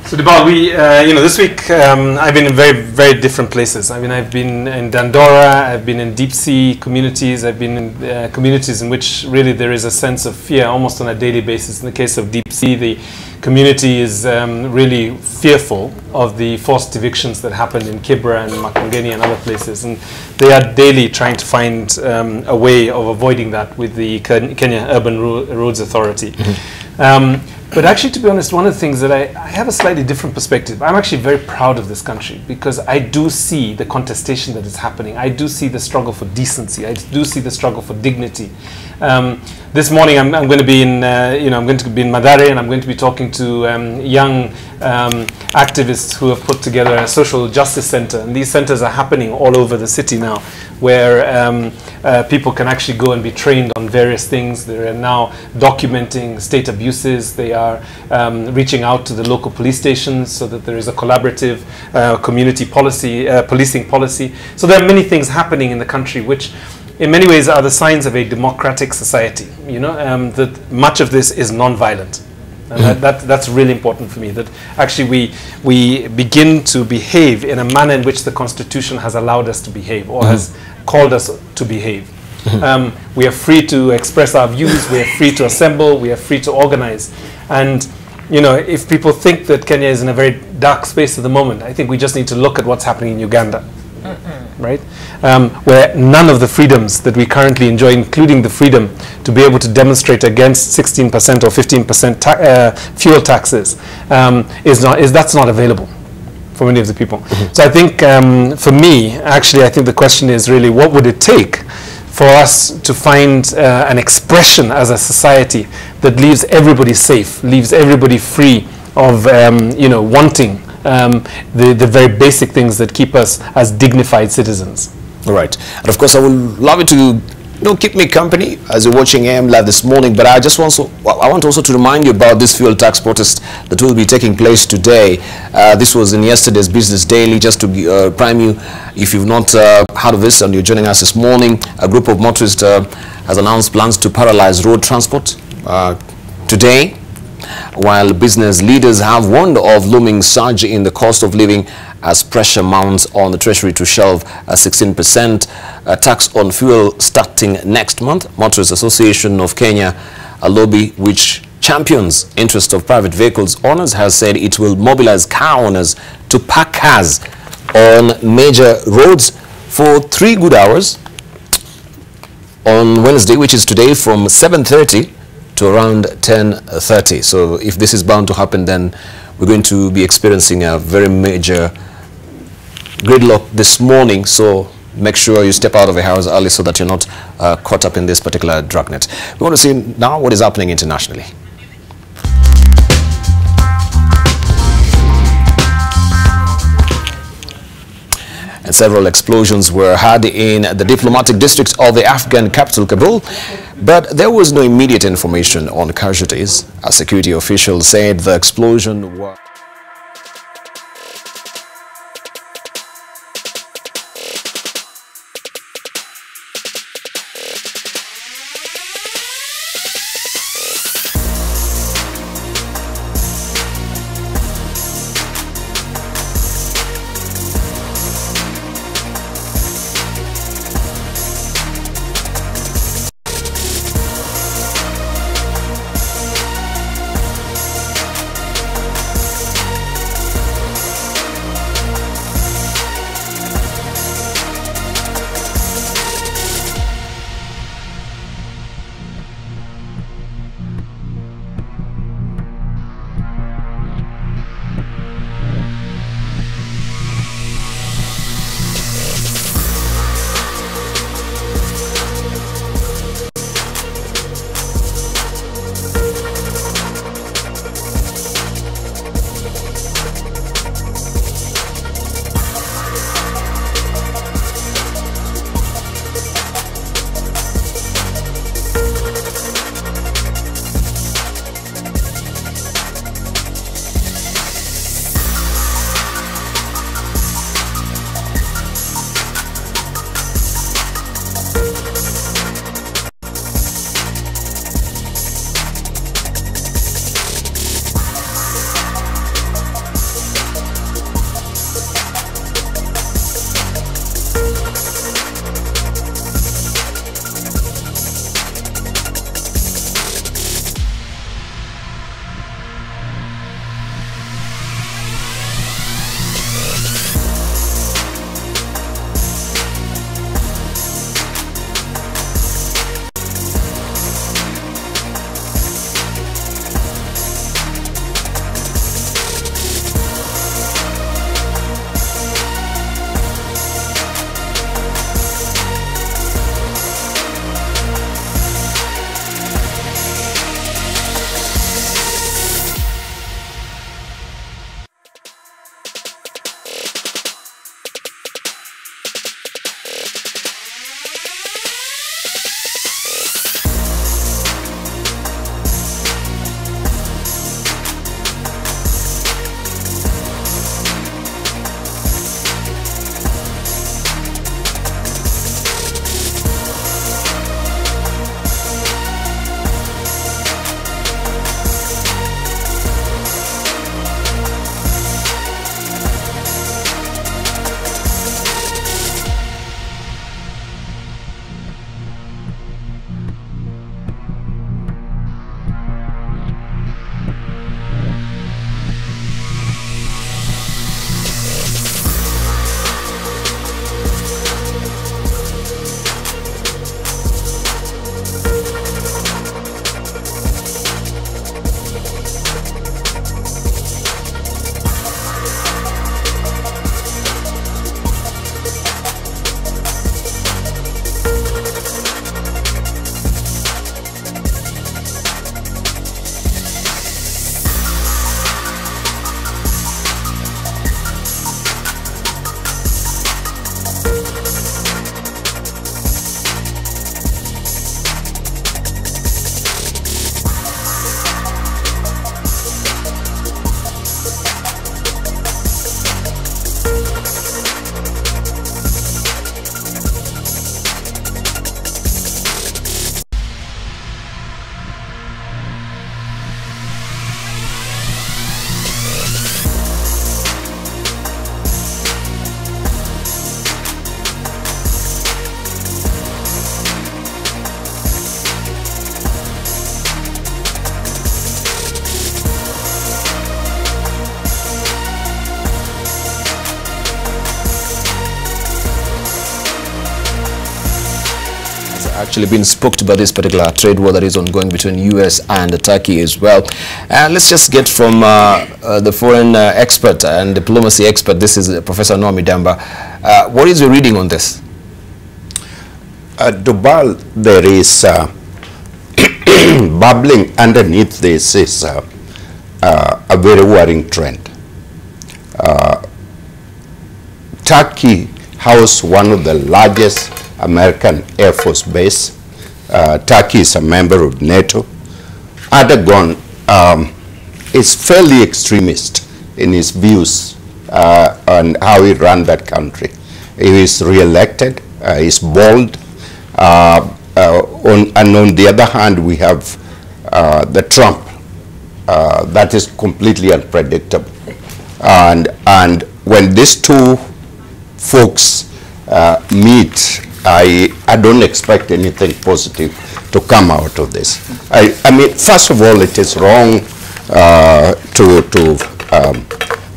So Debarl, we, this week I've been in very, very different places. I mean, I've been in Dandora, I've been in deep sea communities, I've been in communities in which really there is a sense of fear almost on a daily basis. In the case of deep sea, the community is really fearful of the forced evictions that happened in Kibra and Makongeni and other places. And they are daily trying to find a way of avoiding that with the Kenya Urban Roads Authority. But actually, to be honest, one of the things that I have a slightly different perspective. I'm actually very proud of this country because I do see the contestation that is happening. I do see the struggle for decency. I do see the struggle for dignity. this morning I'm going to be in, I'm going to be in Mathare, and I'm going to be talking to young activists who have put together a social justice center. And these centers are happening all over the city now, where people can actually go and be trained on various things. They are now documenting state abuses. They are reaching out to the local police stations so that there is a collaborative community policy, policing policy. So there are many things happening in the country which in many ways are the signs of a democratic society. That much of this is non-violent. And that's really important for me, that actually we begin to behave in a manner in which the Constitution has allowed us to behave, or has called us to behave. We are free to express our views, we are free to assemble, we are free to organize. And if people think that Kenya is in a very dark space at the moment, I think we just need to look at what's happening in Uganda. Right? Where none of the freedoms that we currently enjoy, including the freedom to be able to demonstrate against 16% or 15% fuel taxes, that's not available for many of the people. So I think for me, actually, I think the question is really, what would it take for us to find an expression as a society that leaves everybody safe, leaves everybody free of wanting the very basic things that keep us as dignified citizens. All right. And of course, I would love you to keep me company as you're watching AM Live this morning. But I want also to remind you about this fuel tax protest that will be taking place today. This was in yesterday's Business Daily. Just to prime you, if you've not heard of this and you're joining us this morning, a group of motorists has announced plans to paralyze road transport today, while business leaders have warned of looming surge in the cost of living as pressure mounts on the Treasury to shelve a 16% tax on fuel starting next month. Motorists Association of Kenya, a lobby which champions interest of private vehicles owners, has said it will mobilize car owners to park cars on major roads for 3 good hours on Wednesday, which is today, from 7:30 to around 10:30. So if this is bound to happen, then we're going to be experiencing a very major gridlock this morning. So make sure you step out of the house early so that you're not caught up in this particular dragnet. We want to see now what is happening internationally. And several explosions were heard in the diplomatic district of the Afghan capital, Kabul, but there was no immediate information on casualties. A security official said the explosion was... actually been spooked by this particular trade war that is ongoing between US and Turkey as well. Let's just get from the foreign expert and diplomacy expert. This is Professor Noami Damba. What is your reading on this? Debarl, there is bubbling underneath this is a very worrying trend. Turkey housed one of the largest American Air Force base. Turkey is a member of NATO. Erdogan is fairly extremist in his views on how he ran that country. He is re-elected, he's bold, and on the other hand we have the Trump that is completely unpredictable. And when these two folks meet, I don't expect anything positive to come out of this. I mean, first of all, it is wrong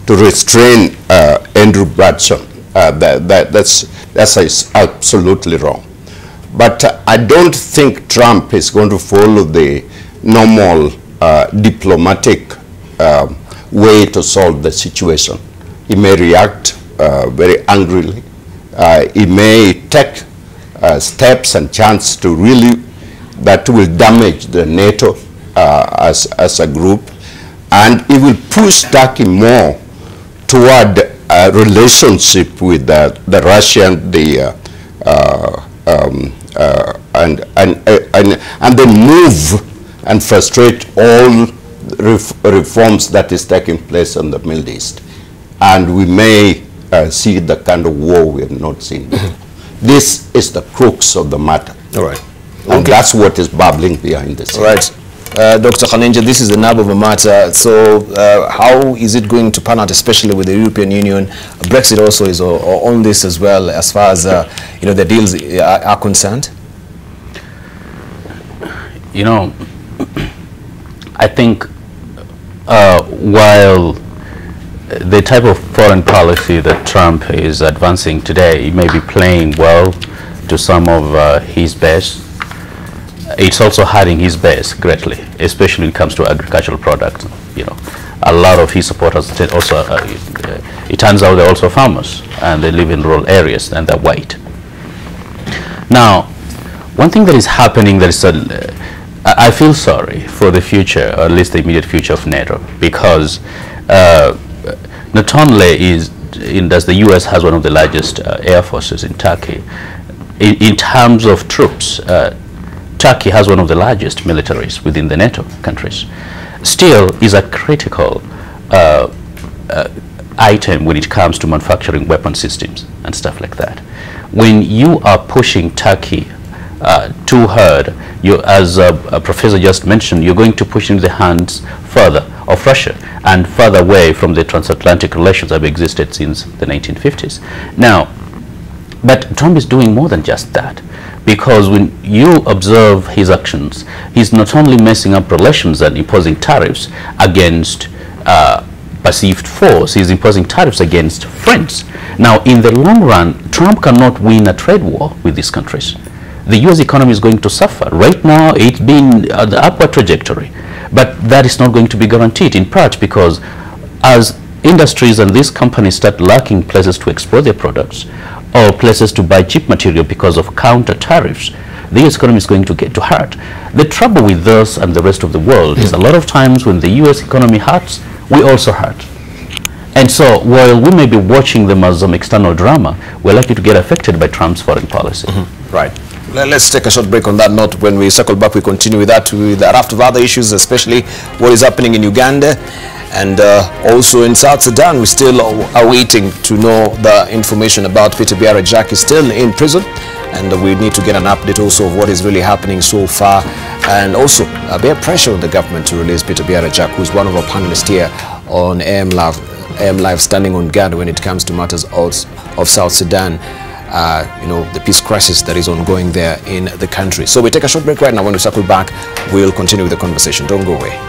to restrain Andrew Bradson. That's absolutely wrong. But I don't think Trump is going to follow the normal diplomatic way to solve the situation. He may react very angrily. He may take steps and chance to really that will damage the NATO as a group, and it will push Turkey more toward a relationship with the Russian, and then move and frustrate all reforms that is taking place in the Middle East, and we may see the kind of war we have not seen. This is the crux of the matter. All right. And that's what is bubbling behind this. All right. Dr. Khanenja, this is the nub of the matter. So how is it going to pan out, especially with the European Union? Brexit also is on this as well, as far as the deals are concerned? You know, I think while the type of foreign policy that Trump is advancing today may be playing well to some of his base, it's also hurting his base greatly, especially when it comes to agricultural products. You know, a lot of his supporters also, it turns out they're also farmers, and they live in rural areas, and they're white. Now, one thing that is happening that is, I feel sorry for the future, or at least the immediate future of NATO, because not only does the U.S. has one of the largest air forces in Turkey, in terms of troops, Turkey has one of the largest militaries within the NATO countries. Still is a critical item when it comes to manufacturing weapon systems and stuff like that. When you are pushing Turkey too hard, as a professor just mentioned, you're going to push into the hands further of Russia and further away from the transatlantic relations that have existed since the 1950s. Now, but Trump is doing more than just that, because when you observe his actions, he's not only messing up relations and imposing tariffs against perceived foes, he's imposing tariffs against friends. Now, in the long run, Trump cannot win a trade war with these countries. The U.S. economy is going to suffer. Right now, it's been on the upward trajectory, but that is not going to be guaranteed, in part because as industries and these companies start lacking places to export their products or places to buy cheap material because of counter tariffs, the U.S. economy is going to get to hurt. The trouble with us and the rest of the world is a lot of times when the U.S. economy hurts, we also hurt. And so while we may be watching them as some external drama, we're likely to get affected by Trump's foreign policy. Right. Let's take a short break on that note. When we circle back, we continue with that, with a raft of other issues, especially what is happening in Uganda and also in South Sudan. We still are waiting to know the information about Peter Biara Jack is still in prison, and we need to get an update also of what is really happening so far, and also bear pressure on the government to release Peter Biara Jack, who is one of our panelists here on AM Live, standing on guard when it comes to matters of South Sudan. The peace crisis that is ongoing there in the country. So we take a short break right now. When we circle back, we'll continue with the conversation. Don't go away.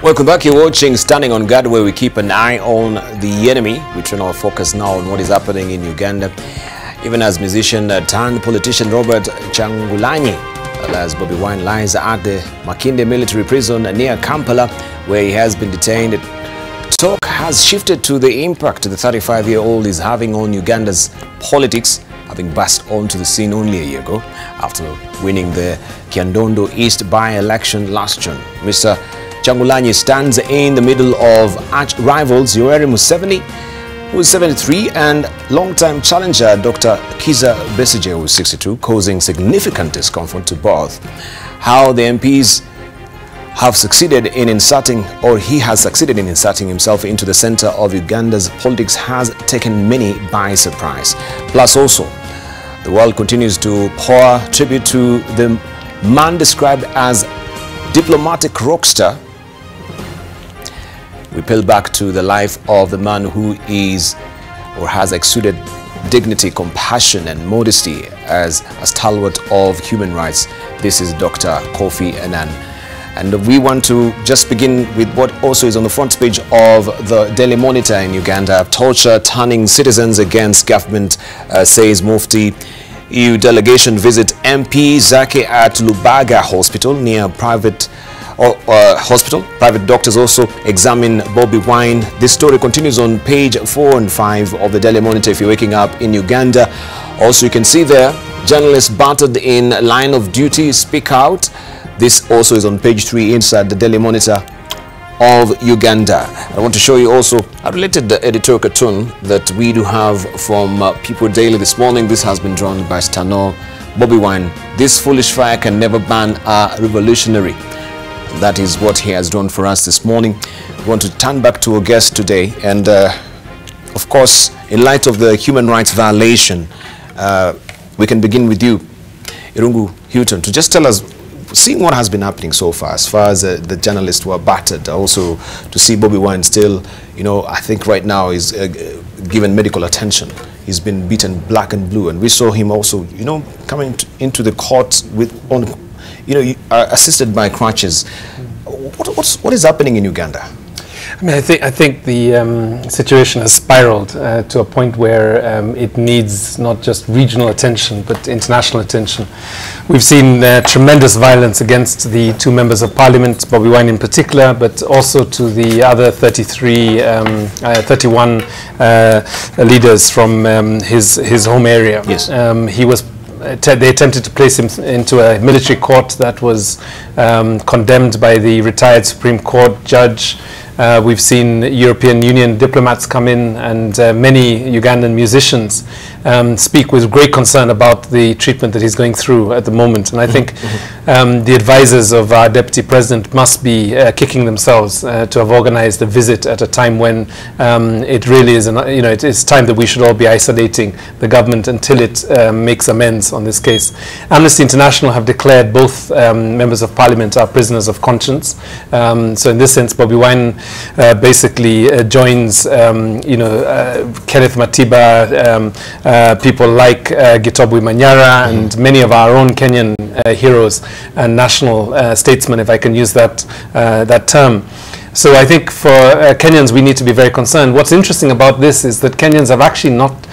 Welcome back. You're watching Standing on Guard, where we keep an eye on the enemy. We turn our focus now on what is happening in Uganda. Even as musician turned politician Robert Kyagulanyi, alias Bobby Wine, lies at the Makinde military prison near Kampala, where he has been detained. Talk has shifted to the impact the 35-year-old is having on Uganda's politics, having burst onto the scene only a year ago after winning the Kyandondo East by-election last June. Mr. Kyagulanyi stands in the middle of arch-rivals Yoweri Museveni, who is 73, and long-time challenger Dr. Kizza Besigye, who is 62, causing significant discomfort to both. How the MPs have succeeded in inserting, or he has succeeded in inserting himself into the center of Uganda's politics has taken many by surprise. Plus also, the world continues to pour tribute to the man described as diplomatic rock star. We peel back to the life of the man who is or has exuded dignity, compassion and modesty as a stalwart of human rights. This is Dr. Kofi Annan. And we want to just begin with what also is on the front page of the Daily Monitor in Uganda. Torture turning citizens against government, says Mufti. EU delegation visit MP Zake at Lubaga Hospital near private hospital. Private doctors also examine Bobby Wine. This story continues on page 4 and 5 of the Daily Monitor if you're waking up in Uganda. Also, you can see there, journalists battered in line of duty, speak out. This also is on page 3 inside the Daily Monitor of Uganda. I want to show you also a related editorial cartoon that we do have from People Daily this morning. This has been drawn by Stano. Bobby Wine, this foolish fire can never ban a revolutionary. That is what he has drawn for us this morning. We want to turn back to our guest today, and of course, in light of the human rights violation, we can begin with you, Irungu Houghton, to just tell us, seeing what has been happening so far, as far as the journalists were battered, also to see Bobby Wine still, you know, I think right now is given medical attention. He's been beaten black and blue, and we saw him also, you know, coming into the court with assisted by crutches. What is happening in Uganda? I mean, I think the situation has spiraled to a point where it needs not just regional attention but international attention. We've seen tremendous violence against the two members of parliament, Bobby Wine in particular, but also to the other 31 leaders from his home area. Yes. They attempted to place him into a military court that was condemned by the retired Supreme Court judge. We've seen European Union diplomats come in, and many Ugandan musicians speak with great concern about the treatment that he's going through at the moment. And I think the advisors of our Deputy President must be kicking themselves to have organized a visit at a time when it really is, it is time that we should all be isolating the government until it makes amends on this case. Amnesty International have declared both members of parliament are prisoners of conscience. So in this sense, Bobby Wine basically joins, Kenneth Matiba, people like Gitobwe Manyara, and many of our own Kenyan heroes and national statesmen, if I can use that term. So I think for Kenyans, we need to be very concerned. What's interesting about this is that Kenyans have actually not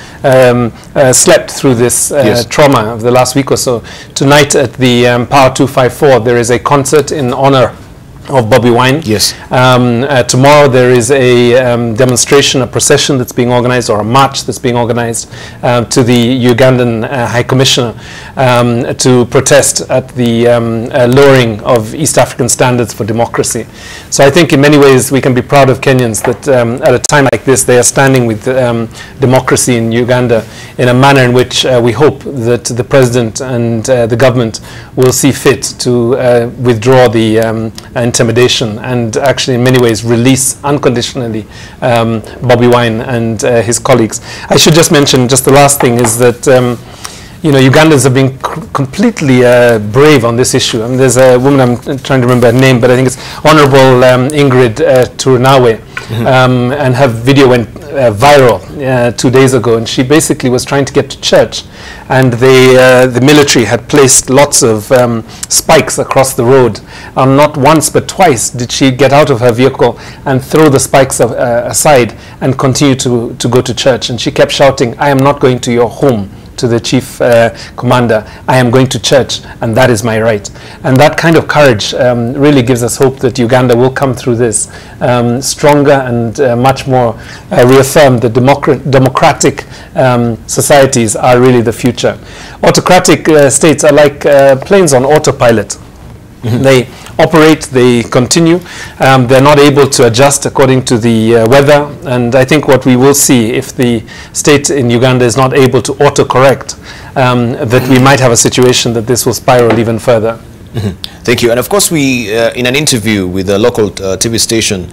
slept through this trauma of the last week or so. Tonight at the Power 254, there is a concert in honor of Bobby Wine. Yes. Tomorrow there is a demonstration, a procession that's being organized, or a march that's being organized to the Ugandan High Commissioner to protest at the lowering of East African standards for democracy. So I think in many ways we can be proud of Kenyans that at a time like this they are standing with democracy in Uganda in a manner in which we hope that the President and the government will see fit to withdraw the intimidation and actually in many ways release unconditionally Bobby Wine and his colleagues. I should just mention, just the last thing is that you know, Ugandans have been completely brave on this issue. I mean, there's a woman, I'm trying to remember her name, but I think it's Honorable Ingrid Turunawe, and her video went viral 2 days ago, and she basically was trying to get to church, and the military had placed lots of spikes across the road. Not once but twice did she get out of her vehicle and throw the spikes aside and continue to go to church, and she kept shouting, "I am not going to your home," to the chief commander. "I am going to church, and that is my right." And that kind of courage really gives us hope that Uganda will come through this stronger and much more reaffirm that democratic societies are really the future. Autocratic states are like planes on autopilot. They operate, they continue, they're not able to adjust according to the weather, and I think what we will see if the state in Uganda is not able to autocorrect, that we might have a situation that this will spiral even further. Thank you. And of course we, in an interview with a local TV station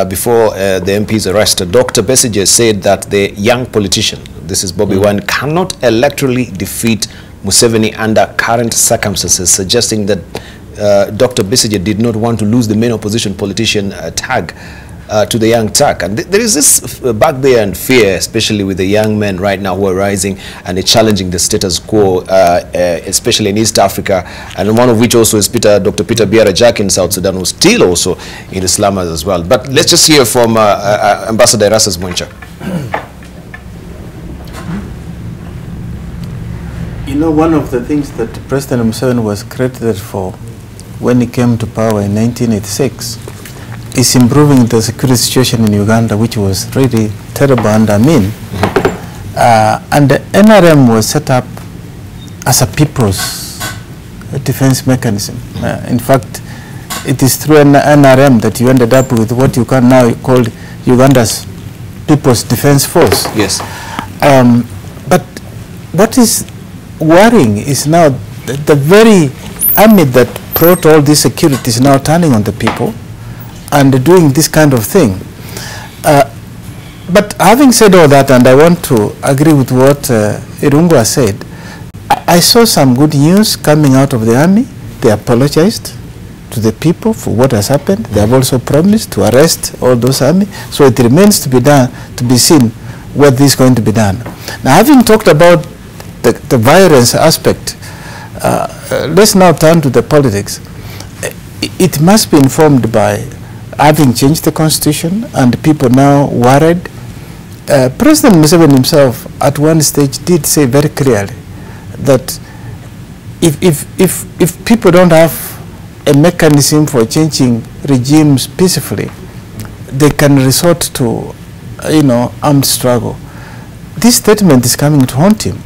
before the MP's arrest, Dr. Besigye said that the young politician, this is Bobi Wine, cannot electorally defeat Museveni under current circumstances, suggesting that Dr. Besigye did not want to lose the main opposition politician tag to the young Turk. And there is this back there and fear, especially with the young men right now who are rising and challenging the status quo, especially in East Africa, and one of which also is Dr. Peter Biara-Jack in South Sudan, who's still also in Islam as well. But let's just hear from Ambassador Erastus Mwencha. You know, one of the things that President Museveni was credited for when he came to power in 1986 is improving the security situation in Uganda, which was really terrible under Amin. And the NRM was set up as a people's defense mechanism. In fact, it is through NRM that you ended up with what you can now call Uganda's People's Defense Force. Yes. But what is worrying is now the very army that brought all these securities now turning on the people and doing this kind of thing. But having said all that, and I want to agree with what Irungu said, I saw some good news coming out of the army. They apologized to the people for what has happened. They have also promised to arrest all those army. So it remains to be done, to be seen what is going to be done. Now, having talked about the violence aspect, let's now turn to the politics. It must be informed by having changed the constitution and people now worried. President Museveni himself at one stage did say very clearly that if people don't have a mechanism for changing regimes peacefully, they can resort to, armed struggle. This statement is coming to haunt him.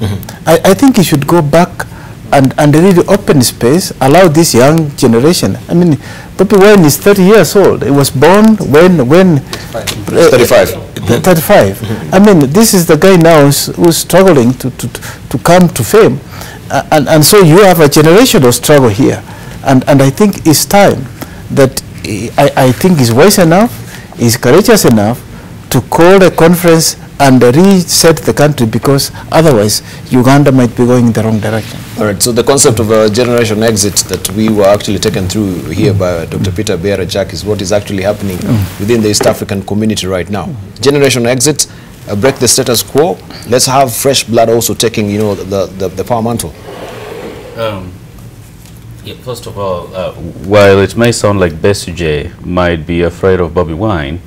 I think he should go back and really open space, allow this young generation. I mean, Bobi Wine is 30 years old. He was born when 35. 35. I mean, this is the guy now who's struggling to come to fame. And so you have a generational struggle here. And I think it's time that I think he's wise enough, he's courageous enough to call a conference and reset the country, because otherwise Uganda might be going in the wrong direction. All right, so the concept of a generation exit that we were actually taken through here by Dr. Peter Biara-Jack is what is actually happening within the East African community right now. Generation exit, break the status quo, let's have fresh blood also taking, the power mantle. Yeah, first of all, while it may sound like Besigye might be afraid of Bobi Wine,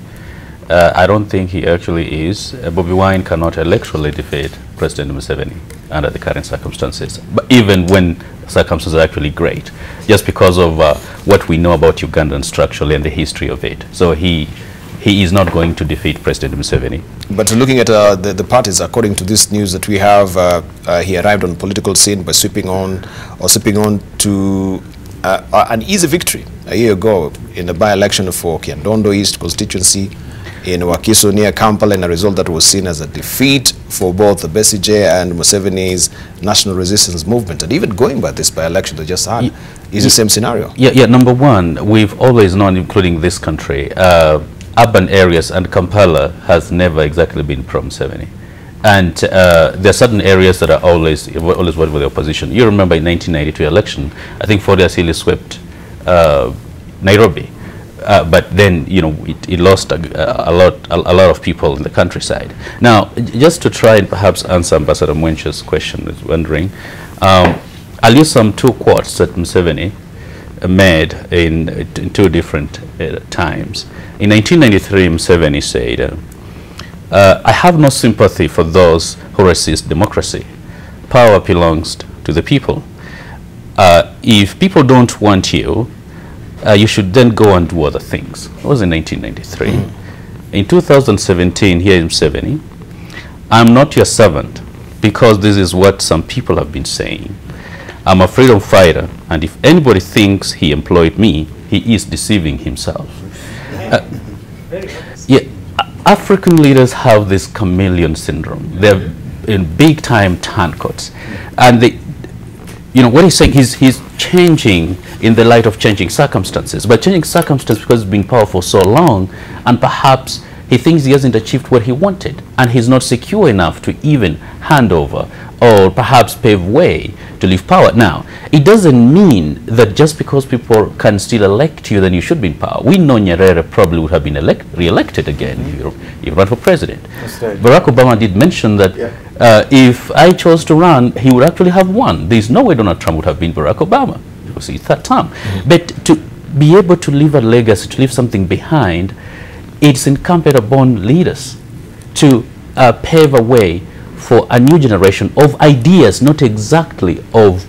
I don't think he actually is. Bobi Wine cannot electorally defeat President Museveni under the current circumstances, but even when circumstances are actually great, just because of what we know about Ugandan structurally and the history of it. So he is not going to defeat President Museveni. But looking at the parties, according to this news that we have, he arrived on the political scene by sweeping on to an easy victory a year ago in the by-election for Kiandondo East constituency in Wakiso near Kampala, in a result that was seen as a defeat for both the Besigye and Museveni's national resistance movement. And even going by this by-election they just had, is the same scenario. Yeah, number one, we've always known, including this country, urban areas, and Kampala has never exactly been pro-Museveni. And there are certain areas that are always voted for the opposition. You remember in 1992 election, I think Ford Asili swept Nairobi. But then, you know, it lost a lot of people in the countryside. Now, just to try and perhaps answer Ambassador Mwenche's question, is wondering, I'll use some two quotes that Museveni made in two different times. In 1993, Museveni said, I have no sympathy for those who resist democracy. Power belongs to the people. If people don't want you, you should then go and do other things. That was in 1993. In 2017, here in Museveni, I'm not your servant, because this is what some people have been saying. I'm a freedom fighter, and if anybody thinks he employed me, he is deceiving himself. Yeah, African leaders have this chameleon syndrome. They're in big-time turncoats, and they, you know, what he's saying, he's changing in the light of changing circumstances. But changing circumstances because he's been powerful so long, and perhaps he thinks he hasn't achieved what he wanted, and he's not secure enough to even hand over or perhaps pave way to leave power. Now, it doesn't mean that just because people can still elect you, then you should be in power. We know Nyerere probably would have been re-elected again if he ran for president. Right. Barack Obama did mention that if I chose to run, he would actually have won. There's no way Donald Trump would have been Barack Obama. It was his third term. But to be able to leave a legacy, to leave something behind, it's incumbent upon leaders to pave a way for a new generation of ideas, not exactly of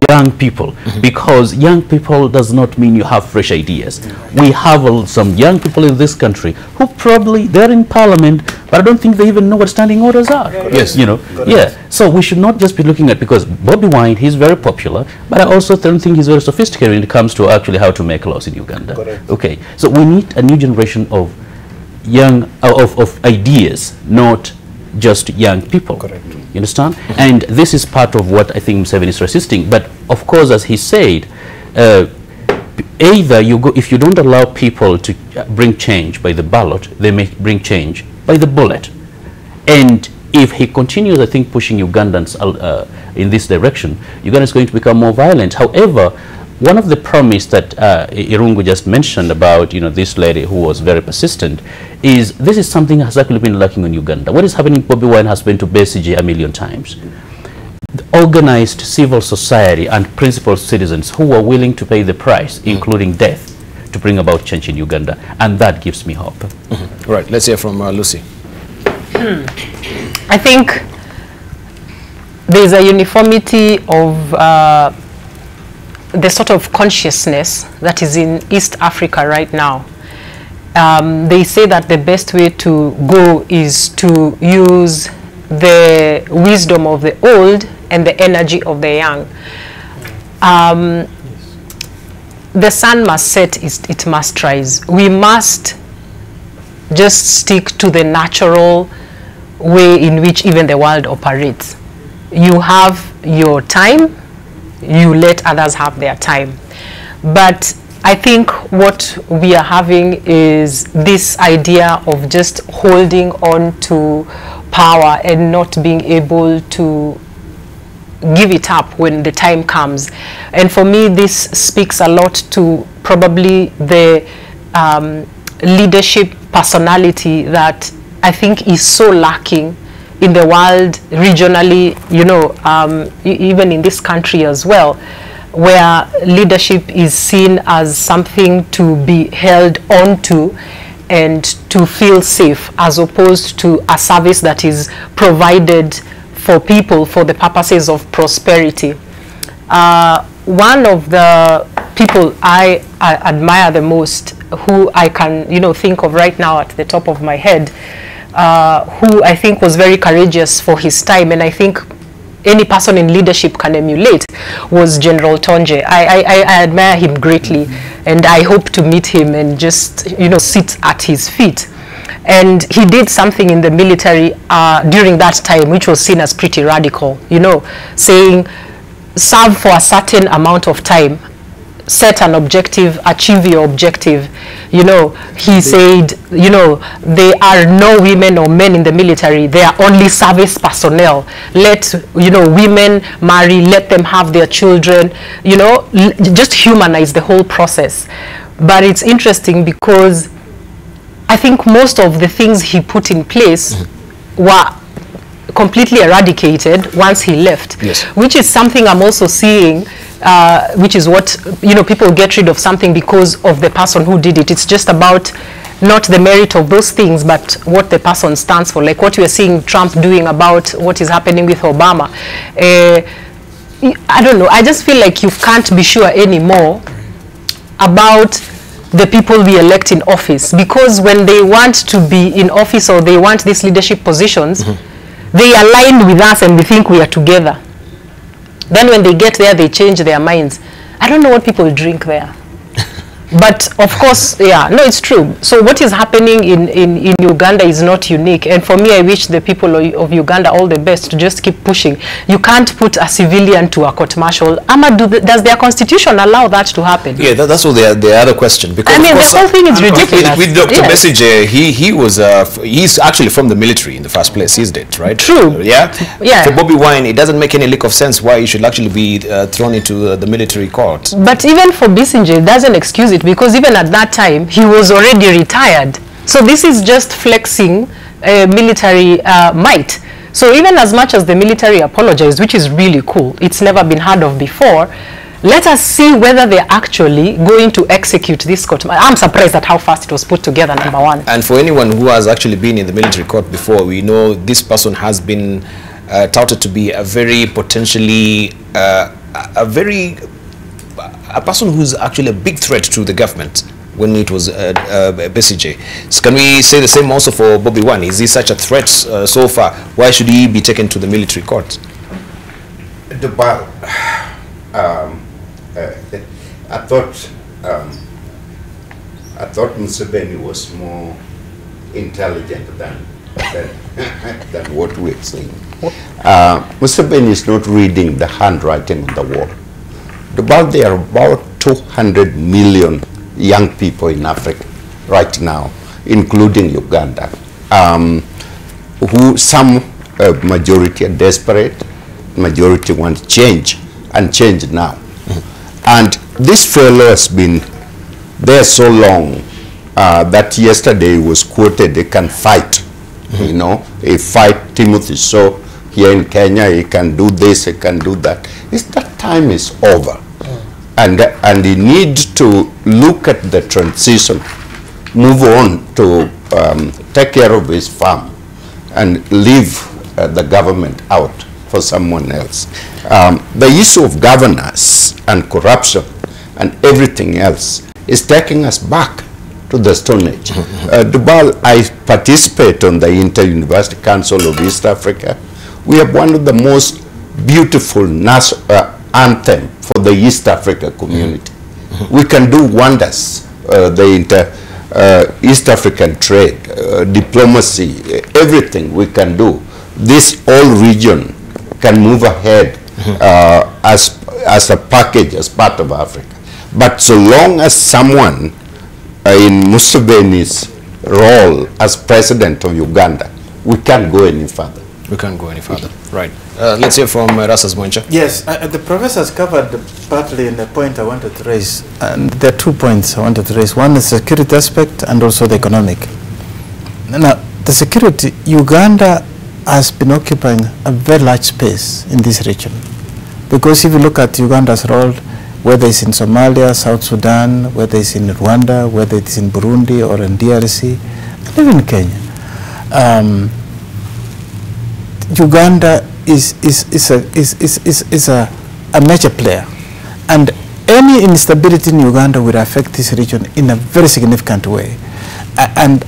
young people, because young people does not mean you have fresh ideas. We have some young people in this country who probably, they're in parliament, but I don't think they even know what standing orders are. Yes. You know, yeah. So we should not just be looking at, because Bobby Wine, he's very popular, but I also don't think he's very sophisticated when it comes to actually how to make laws in Uganda. Correct. Okay, so we need a new generation of young, of ideas, not just young people. Correct. You understand? And this is part of what I think Museveni is resisting. But of course, as he said, either you go, if you don't allow people to bring change by the ballot, they may bring change by the bullet. And if he continues, I think, pushing Ugandans in this direction, Uganda is going to become more violent. However, one of the promise that Irungu just mentioned about, you know, this lady who was very persistent, is this is something that has actually been lacking in Uganda. What is happening in Bobby Wine has been to BCG a million times. The organized civil society and principled citizens who are willing to pay the price, including death, to bring about change in Uganda. And that gives me hope. Right, let's hear from Lucy. I think there's a uniformity of the sort of consciousness that is in East Africa right now. They say that the best way to go is to use the wisdom of the old and the energy of the young. The sun must set, it must rise. We must just stick to the natural way in which even the world operates. You have your time, you let others have their time. But I think what we are having is this idea of just holding on to power and not being able to give it up when the time comes. And for me, this speaks a lot to probably the leadership personality that I think is so lacking in the world, regionally, you know, even in this country as well, where leadership is seen as something to be held on to and to feel safe, as opposed to a service that is provided for people for the purposes of prosperity. One of the people I admire the most, who I can, you know, think of right now at the top of my head, who I think was very courageous for his time, and I think any person in leadership can emulate, was General Tonje. I admire him greatly, and I hope to meet him and just, you know, sit at his feet. And he did something in the military during that time which was seen as pretty radical, you know, saying serve for a certain amount of time, set an objective, achieve your objective. You know, he said, you know, there are no women or men in the military. They are only service personnel. Let, you know, women marry, let them have their children, you know, just humanize the whole process. But it's interesting because I think most of the things he put in place were completely eradicated once he left, which is something I'm also seeing, which is what, you know, people get rid of something because of the person who did it. It's just about not the merit of those things, but what the person stands for, like what we are seeing Trump doing about what is happening with Obama. I don't know, I just feel like you can't be sure anymore about the people we elect in office, because when they want to be in office or they want these leadership positions, they align with us and we think we are together. Then when they get there, they change their minds. I don't know what people drink there. But of course, yeah, no, it's true. So what is happening in Uganda is not unique. And for me, I wish the people of Uganda all the best to just keep pushing. You can't put a civilian to a court martial. Does their constitution allow that to happen? Yeah, that's all the other question. Because I mean, the whole thing is ridiculous. With Dr. Besigye, he's actually from the military in the first place, isn't it, right? True. Yeah? Yeah. For Bobby Wine, it doesn't make any lick of sense why he should actually be thrown into the military court. But even for Besigye, it doesn't excuse it, because even at that time he was already retired. So this is just flexing military might. So even as much as the military apologized, which is really cool, it's never been heard of before, let us see whether they're actually going to execute this court. I'm surprised at how fast it was put together, number one. And for anyone who has actually been in the military court before, we know this person has been touted to be a very potentially a person who's actually a big threat to the government when it was Besigye. So can we say the same also for Bobby Wine? Is he such a threat so far? Why should he be taken to the military court? Debarl, I thought Museveni was more intelligent than what we're saying. Museveni is not reading the handwriting on the wall. Debarl, there are about 200 million young people in Africa right now, including Uganda, who some majority are desperate, majority want change, and change now. And this fellow has been there so long that yesterday he was quoted, he can fight, you know, he fight Timothy. So here in Kenya, he can do this, he can do that. That time is over. And he needs to look at the transition, move on to take care of his farm and leave the government out for someone else. The issue of governance and corruption and everything else is taking us back to the Stone Age. Debarl, I participate on the Inter-University Council of East Africa. We have one of the most beautiful anthem for the East Africa community. We can do wonders, East African trade, diplomacy, everything we can do. This whole region can move ahead as a package, as part of Africa. But so long as someone in Museveni's role as president of Uganda, we can't go any further. We can't go any further. Right. Let's hear from Rasas Mwencha. Yes, the professor has covered partly in the point I wanted to raise. And there are 2 points I wanted to raise. One is the security aspect and also the economic. Now, the security, Uganda has been occupying a very large space in this region. Because if you look at Uganda's role, whether it's in Somalia, South Sudan, whether it's in Rwanda, whether it's in Burundi or in DRC, and even Kenya, Uganda is a major player, and any instability in Uganda will affect this region in a very significant way. And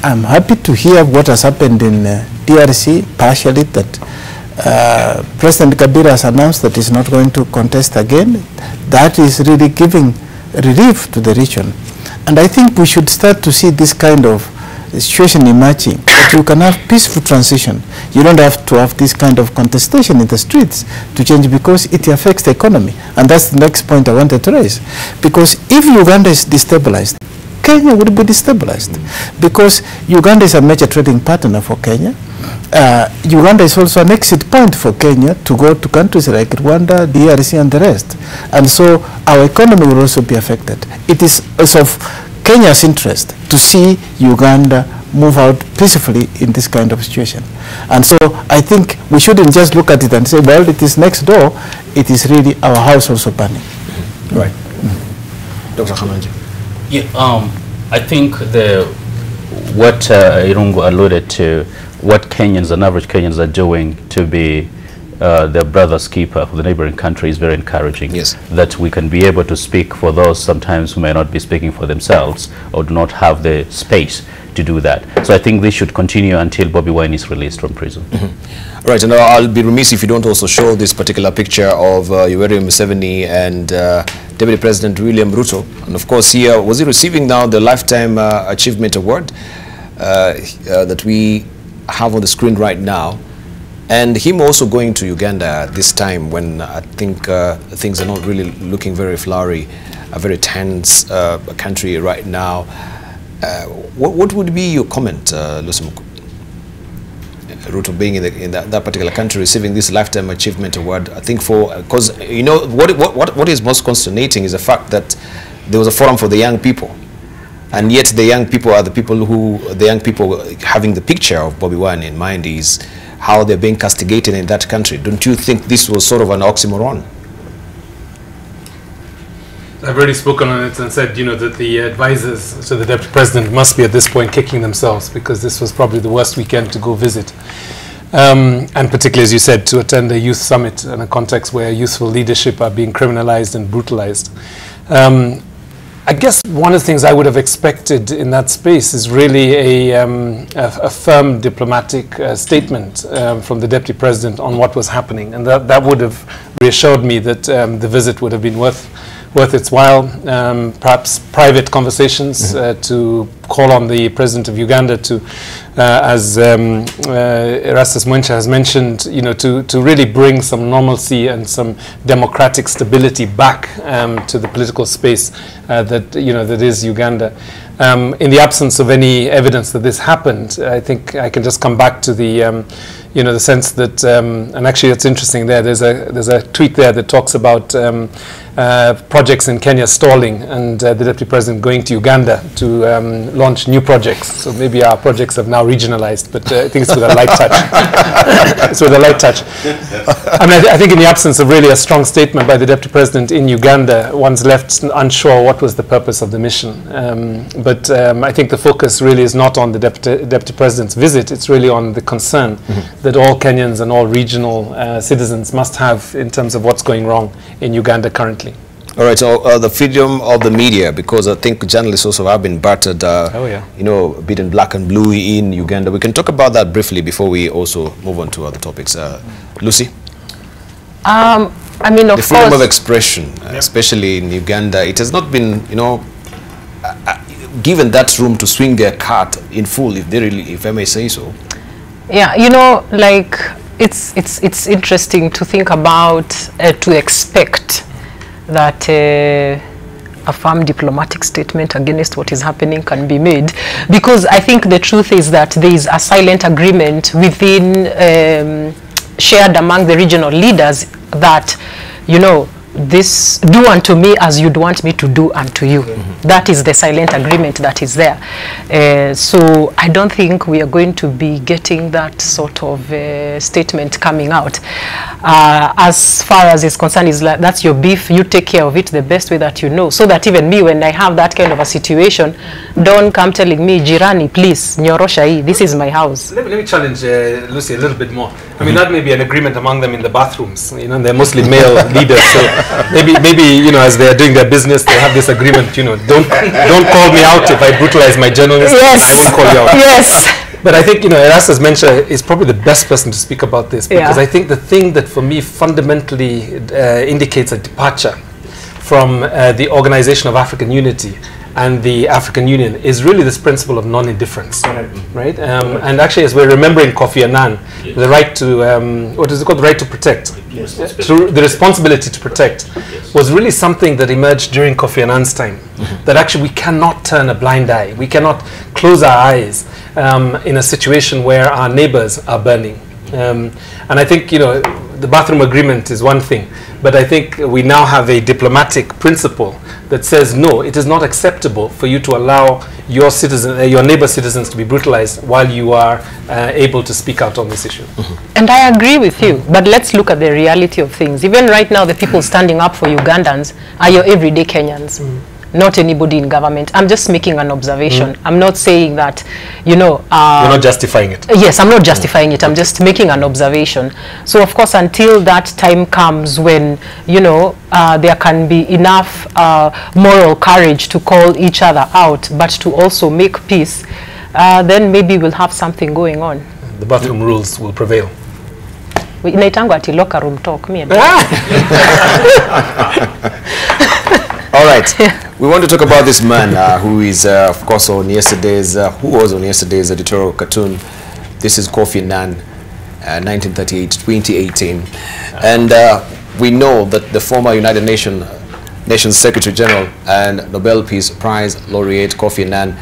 I'm happy to hear what has happened in DRC, partially that President Kabila has announced that he's not going to contest again. That is really giving relief to the region. And I think we should start to see this kind of situation emerging, that you can have peaceful transition. You don't have to have this kind of contestation in the streets to change, because it affects the economy. And that's the next point I wanted to raise. Because if Uganda is destabilized, Kenya would be destabilized, because Uganda is a major trading partner for Kenya. Uganda is also an exit point for Kenya to go to countries like Rwanda, DRC, and the rest. And so our economy will also be affected. It is of Kenya's interest to see Uganda move out peacefully in this kind of situation. And so I think we shouldn't just look at it and say, well, it is next door. It is really our house also burning. Right. Dr. Khamanji. Yeah, I think what Irungu alluded to, what Kenyans and average Kenyans are doing to be their brother's keeper for the neighboring country is very encouraging. Yes. That we can be able to speak for those sometimes who may not be speaking for themselves or do not have the space to do that. So I think this should continue until Bobi Wine is released from prison. Right, and I'll be remiss if you don't also show this particular picture of Yoweri Museveni and Deputy President William Ruto. And of course here, was he receiving now the Lifetime Achievement Award that we have on the screen right now? And him also going to Uganda this time when I think things are not really looking very flowery, a very tense country right now. What would be your comment, Lucy? Ruto being in that particular country, receiving this Lifetime Achievement Award, I think because you know what is most consternating is the fact that there was a forum for the young people, and yet the young people are the young people having the picture of Bobi Wine in mind is how they're being castigated in that country. Don't you think this was sort of an oxymoron? I've already spoken on it and said, you know, that the advisors to the Deputy President must be at this point kicking themselves, because this was probably the worst weekend to go visit. And particularly, as you said, to attend a youth summit in a context where youthful leadership are being criminalized and brutalized. I guess one of the things I would have expected in that space is really a firm diplomatic statement from the Deputy President on what was happening. And that would have reassured me that the visit would have been worth its while. Perhaps private conversations to call on the President of Uganda to, as Erastus Mwencha has mentioned, you know, to really bring some normalcy and some democratic stability back to the political space that is Uganda. In the absence of any evidence that this happened, I think I can just come back to the the sense that, and actually it's interesting there, there's a tweet there that talks about projects in Kenya stalling, and the Deputy President going to Uganda to launch new projects. So maybe our projects have now regionalized, but I think it's with a light touch. It's with a light touch. I mean, I think in the absence of really a strong statement by the Deputy President in Uganda, one's left unsure what was the purpose of the mission. But I think the focus really is not on the Deputy President's visit, it's really on the concern that all Kenyans and all regional citizens must have in terms of what's going wrong in Uganda currently. All right, so the freedom of the media, because I think journalists also have been battered, beaten black and blue in Uganda. We can talk about that briefly before we also move on to other topics. Lucy? I mean, of course, the freedom of expression, especially in Uganda, it has not been, given that room to swing their cart in full, if I may say so. Yeah, like it's interesting to think about, to expect that a firm diplomatic statement against what is happening can be made, because I think the truth is that there is a silent agreement within, shared among the regional leaders that, this, do unto me as you'd want me to do unto you. That is the silent agreement that is there. So I don't think we are going to be getting that sort of statement coming out. As far as it's concerned, is like, that's your beef, you take care of it the best way that you know, so that even me, when I have that kind of a situation, don't come telling me, Jirani, please, nyorosha hii, this is my house. Let me challenge Lucy a little bit more. I mean, that may be an agreement among them in the bathrooms, they're mostly male leaders, so maybe as they're doing their business, they have this agreement, don't call me out if I brutalize my journalist. Yes. I won't call you out. Yes. But I think, Erastus Mwencha is probably the best person to speak about this, because I think the thing that for me fundamentally indicates a departure from the Organization of African Unity and the African Union is really this principle of non-indifference, right? And actually, as we're remembering Kofi Annan, the right to, what is it called, the right to protect, the responsibility to protect, was really something that emerged during Kofi Annan's time, that actually we cannot turn a blind eye, we cannot close our eyes in a situation where our neighbors are burning. And I think, you know, the bathroom agreement is one thing, but I think we now have a diplomatic principle that says, no, it is not acceptable for you to allow your your neighbor citizens to be brutalized while you are able to speak out on this issue. And I agree with you, but let's look at the reality of things. Even right now, the people standing up for Ugandans are your everyday Kenyans. Not anybody in government. I'm just making an observation. I'm not saying that, you know... You're not justifying it. Yes, I'm not justifying it. I'm just making an observation. So, of course, until that time comes when, you know, there can be enough moral courage to call each other out, but to also make peace, then maybe we'll have something going on. The bathroom rules will prevail. Inaitangwa ati locker room talk. All right, we want to talk about this man who is, of course, on yesterday's, who was on yesterday's editorial cartoon. This is Kofi Annan, 1938-2018. And we know that the former United Nations Secretary General and Nobel Peace Prize laureate Kofi Annan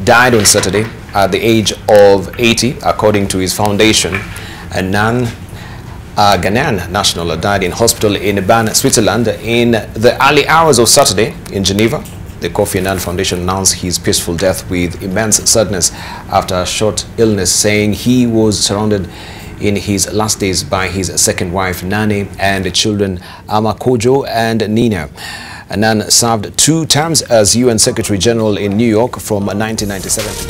died on Saturday at the age of 80, according to his foundation. Annan, Ghanaian national, died in hospital in Bern, Switzerland in the early hours of Saturday in Geneva. The Kofi Annan Foundation announced his peaceful death with immense sadness after a short illness, saying he was surrounded in his last days by his second wife, Nani, and the children, Amakojo and Nina. Annan served 2 terms as UN Secretary General in New York from 1997 to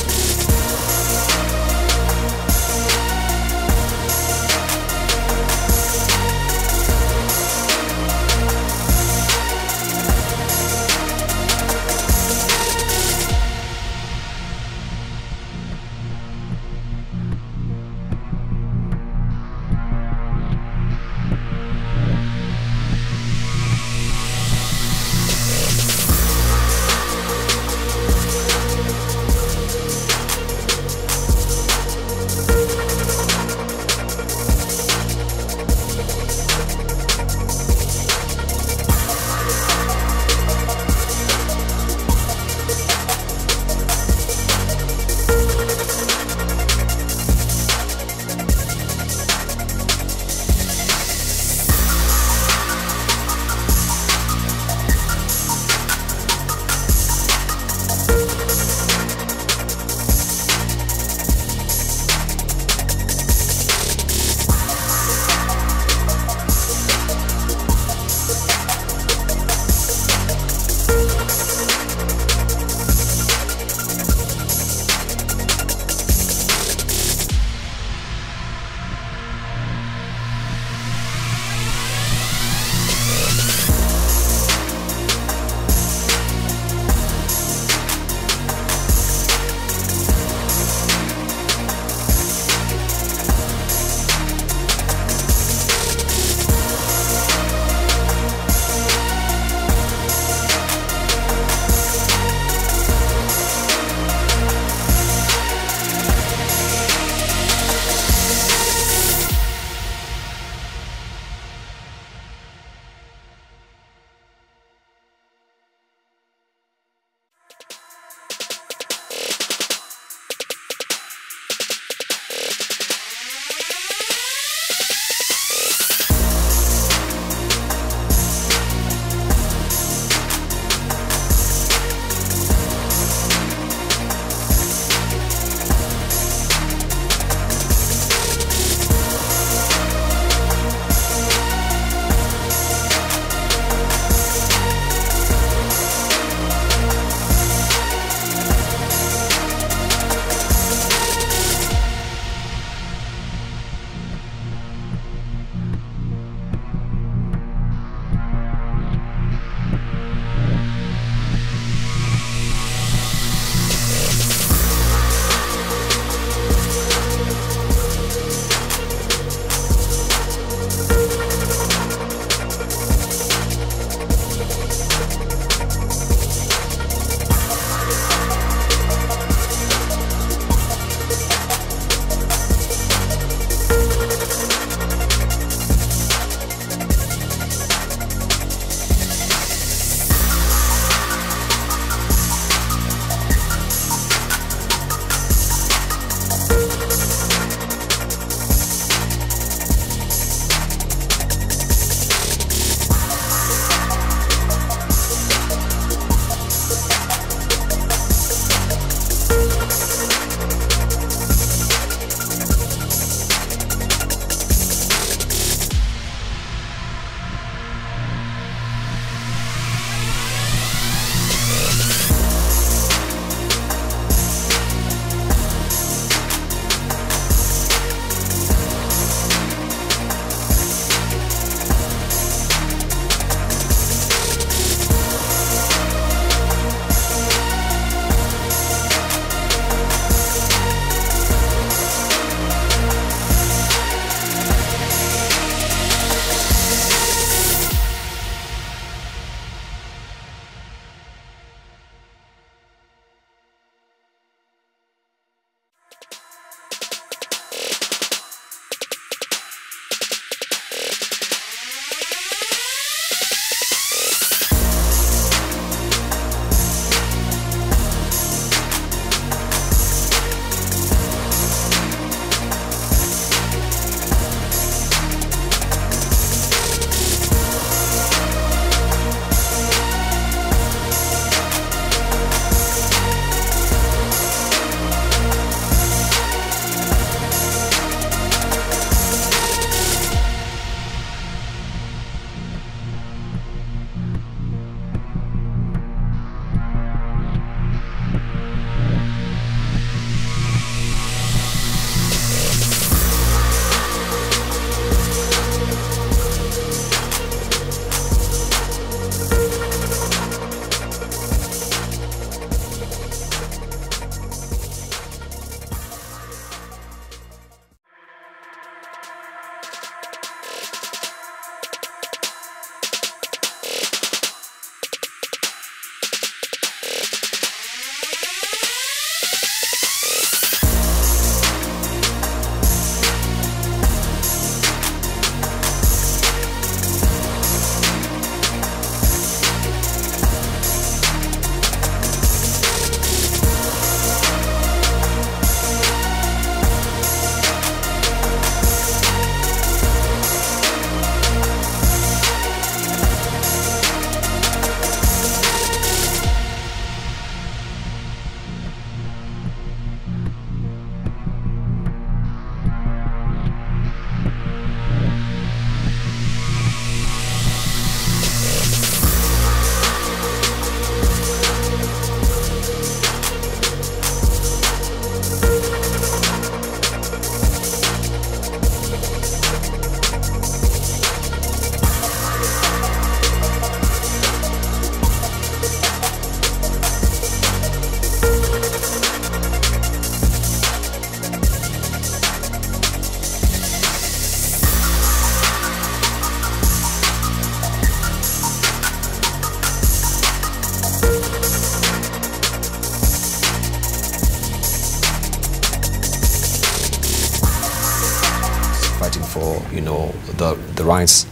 for, you know, the rights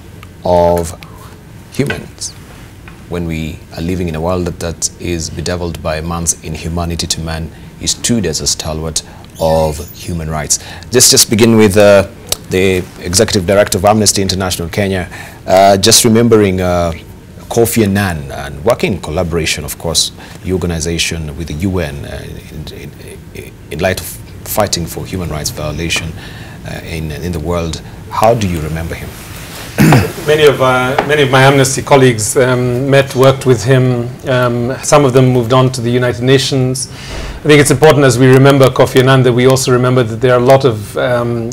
of humans when we are living in a world that is bedeviled by man's inhumanity to man. He stood as a stalwart of human rights. Just begin with the Executive Director of Amnesty International Kenya, just remembering Kofi Annan and working in collaboration, of course, the organization with the UN in light of fighting for human rights violation in the world. How do you remember him? Many of my Amnesty colleagues worked with him. Some of them moved on to the United Nations. I think it's important, as we remember Kofi Annan, that we also remember that there are a lot of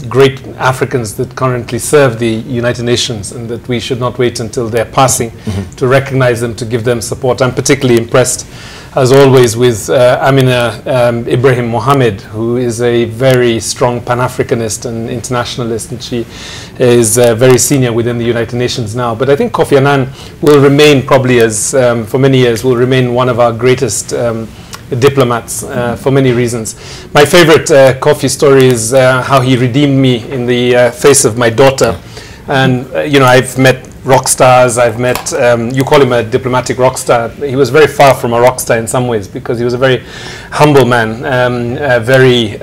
great Africans that currently serve the United Nations, and that we should not wait until their passing to recognize them, to give them support. I'm particularly impressed, as always, with Amina Ibrahim Mohammed, who is a very strong Pan-Africanist and internationalist, and she is very senior within the United Nations now. But I think Kofi Annan will remain, probably as for many years, will remain one of our greatest diplomats for many reasons. My favorite Kofi story is how he redeemed me in the face of my daughter. And you know, I've met rock stars. I've met, you call him a diplomatic rock star. He was very far from a rock star in some ways, because he was a very humble man, very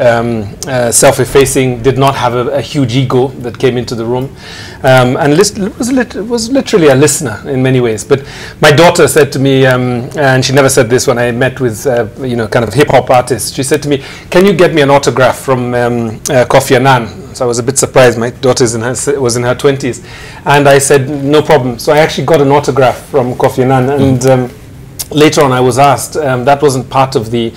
self-effacing, did not have a huge ego that came into the room, and was literally a listener in many ways. But my daughter said to me, and she never said this when I met with, you know, kind of hip-hop artists, she said to me, "Can you get me an autograph from Kofi Annan?" So I was a bit surprised. My daughter was in her 20s. And I said, no problem. So I actually got an autograph from Kofi Annan. And later on I was asked, that wasn't part of the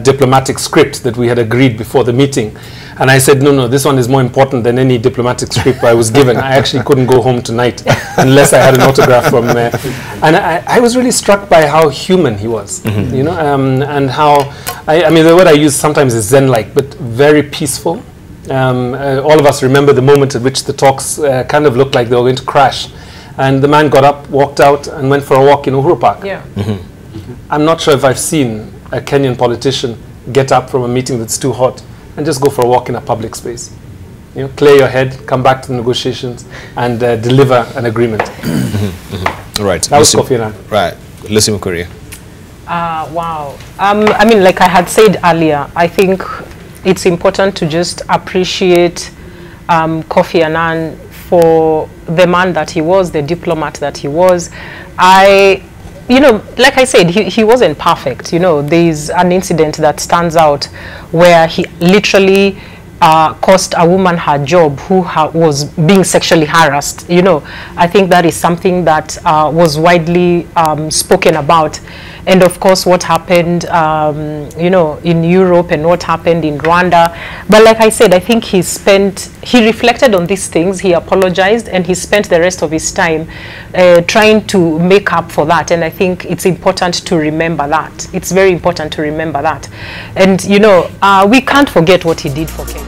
diplomatic script that we had agreed before the meeting. And I said, no, this one is more important than any diplomatic script I was given. I actually couldn't go home tonight unless I had an autograph from and I was really struck by how human he was, you know, and how, I mean, the word I use sometimes is zen-like, but very peaceful. All of us remember the moment at which the talks kind of looked like they were going to crash, and the man got up, walked out, and went for a walk in Uhuru Park. Yeah. I'm not sure if I've seen a Kenyan politician get up from a meeting that's too hot and just go for a walk in a public space. You know, clear your head, come back to the negotiations, and deliver an agreement. Right. That was Kofi Annan. Right. Listen, Korea. Wow. I mean, like I had said earlier, I think it's important to just appreciate Kofi Annan for the man that he was, the diplomat that he was. You know, like I said, he wasn't perfect. You know, there's an incident that stands out where he literally cost a woman her job who was being sexually harassed. You know, I think that is something that was widely spoken about. And of course, what happened, you know, in Europe and what happened in Rwanda. But like I said, I think he reflected on these things, he apologized, and he spent the rest of his time trying to make up for that. And I think it's important to remember that. It's very important to remember that. And, you know, we can't forget what he did for Kenya.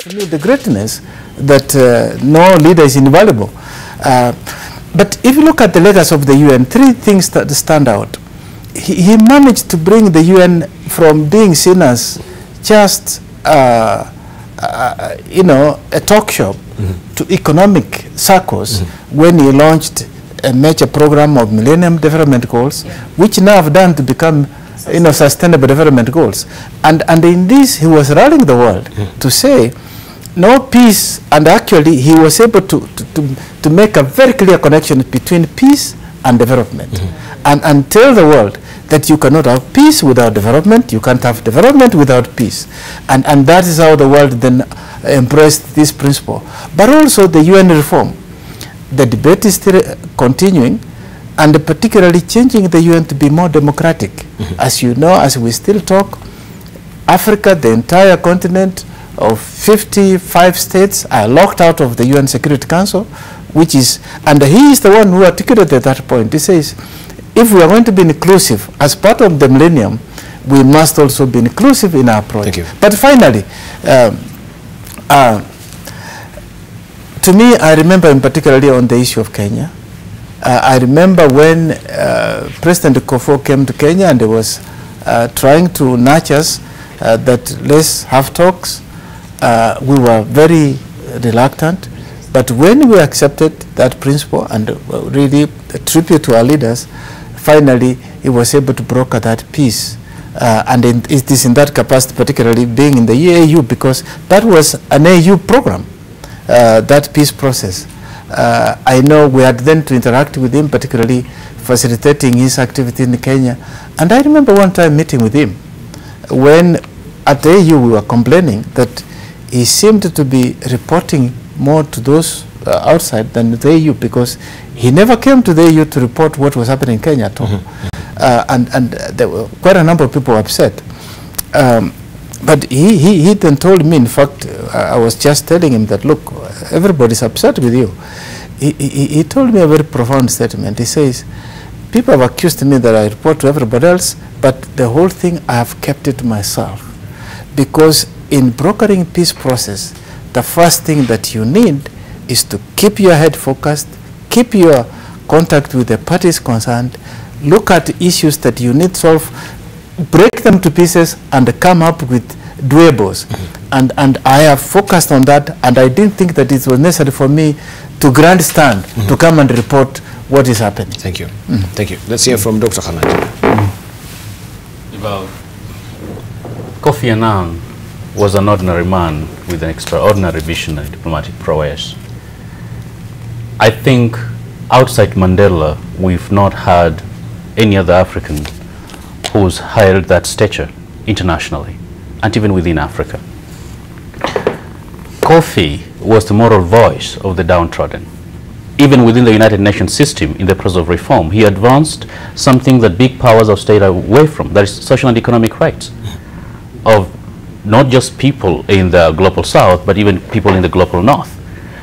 to me the greatness that no leader is invaluable. But if you look at the legacy of the UN, three things that stand out. He managed to bring the UN from being seen as just you know, a talk shop to economic circles when he launched a major program of Millennium Development Goals, which now have done to become, you know, Sustainable Development Goals. And in this, he was rallying the world to say, no peace, and actually he was able to make a very clear connection between peace and development, and tell the world that you cannot have peace without development, you can't have development without peace. And that is how the world then embraced this principle. But also the UN reform. The debate is still continuing, and particularly changing the UN to be more democratic. As you know, as we still talk, Africa, the entire continent of 55 states are locked out of the UN Security Council, which is, and he is the one who articulated that point. He says, if we are going to be inclusive as part of the millennium, we must also be inclusive in our approach. Thank you. But finally, to me, I remember in particularly on the issue of Kenya. I remember when President Kofi came to Kenya and he was trying to nudge us that let's have talks. We were very reluctant, but when we accepted that principle and really a tribute to our leaders, finally he was able to broker that peace. And it is in that capacity, particularly being in the AU, because that was an AU program, that peace process. I know we had then to interact with him, particularly facilitating his activity in Kenya. And I remember one time meeting with him when at the AU we were complaining that he seemed to be reporting more to those outside than the AU, because he never came to the AU to report what was happening in Kenya at all. And there were quite a number of people upset. But he then told me, in fact, I was just telling him that, look, everybody's upset with you. He told me a very profound statement. He says, people have accused me that I report to everybody else, but the whole thing I have kept it to myself. Because in brokering peace process, the first thing that you need is to keep your head focused, keep your contact with the parties concerned, look at issues that you need solve, break them to pieces, and come up with doables. And I have focused on that, and I didn't think that it was necessary for me to grandstand to come and report what is happening. Thank you. Thank you. Let's hear from Dr. Khanaj. Kofi Annan was an ordinary man with an extraordinary vision and diplomatic prowess. I think outside Mandela, we've not had any other African who's held that stature internationally and even within Africa. Kofi was the moral voice of the downtrodden. Even within the United Nations system, in the process of reform, he advanced something that big powers have stayed away from, that is social and economic rights of not just people in the global south, but even people in the global north.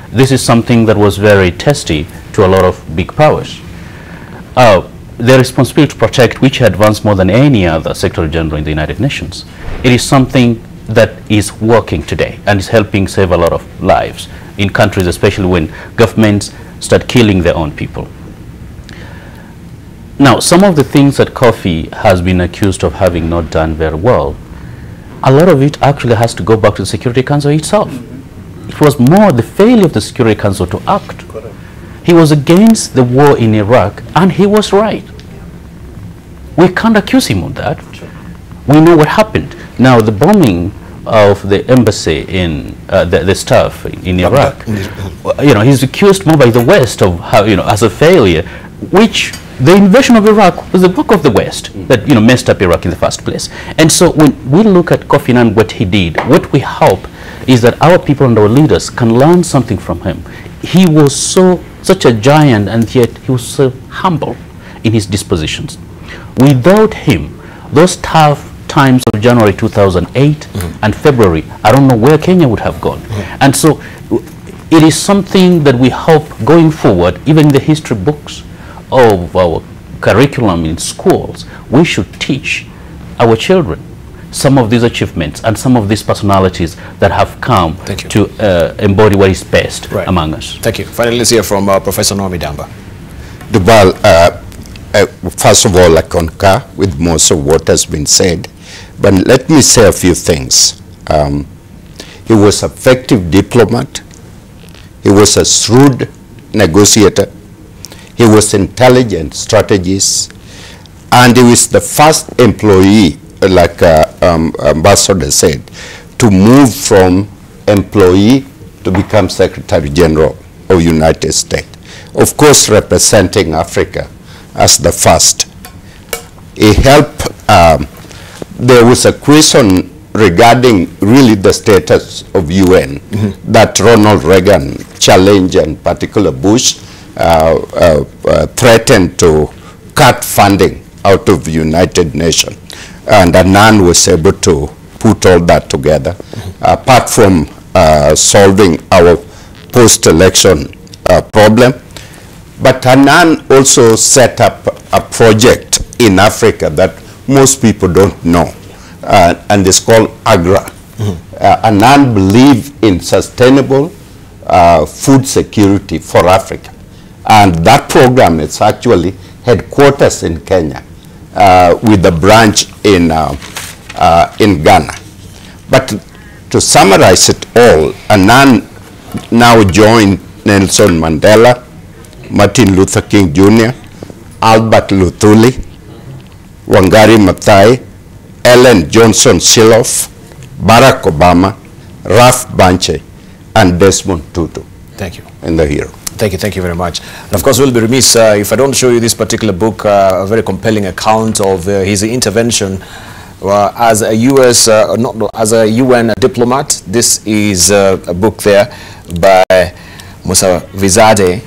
This is something that was very testy to a lot of big powers. Their responsibility to protect, which advanced more than any other Secretary General in the United Nations. It is something that is working today and is helping save a lot of lives in countries, especially when governments start killing their own people. Now, some of the things that Kofi has been accused of having not done very well, a lot of it actually has to go back to the Security Council itself. It was more the failure of the Security Council to act. He was against the war in Iraq, and he was right. We can't accuse him of that. We know what happened. Now, the bombing of the embassy in the staff in Iraq, you know, he's accused more by the West of how, you know, as a failure, which the invasion of Iraq was the work of the West that, you know, messed up Iraq in the first place. And so when we look at Kofi Annan, what he did, what we hope is that our people and our leaders can learn something from him. He was such a giant, and yet he was so humble in his dispositions. Without him, those tough times of January 2008 and February, I don't know where Kenya would have gone. And so it is something that we hope going forward, even in the history books of our curriculum in schools, we should teach our children some of these achievements and some of these personalities that have come to embody what is best among us. Thank you. Finally, let's hear from Professor Noami Damba. Debarl, first of all, I concur with most of what has been said, but let me say a few things. He was an effective diplomat. He was a shrewd negotiator. He was intelligent strategist, and he was the first employee, like Ambassador said, to move from employee to become Secretary General of United States. Of course, representing Africa as the first. He helped, there was a question regarding really the status of UN that Ronald Reagan challenged, and particular Bush threatened to cut funding out of the United Nations. And Annan was able to put all that together, apart from solving our post-election problem. But Annan also set up a project in Africa that most people don't know, and it's called AGRA. Annan believed in sustainable food security for Africa. And that program is actually headquarters in Kenya, with a branch in Ghana. But to summarize it all, Annan now joined Nelson Mandela, Martin Luther King Jr., Albert Luthuli, Wangari Maathai, Ellen Johnson Sirleaf, Barack Obama, Ralph Bunche, and Desmond Tutu. Thank you. And the hero. Thank you very much. And of course, we'll be remiss if I don't show you this particular book, a very compelling account of his intervention as a U.S., as a UN diplomat. This is a book there by Musa Vizade,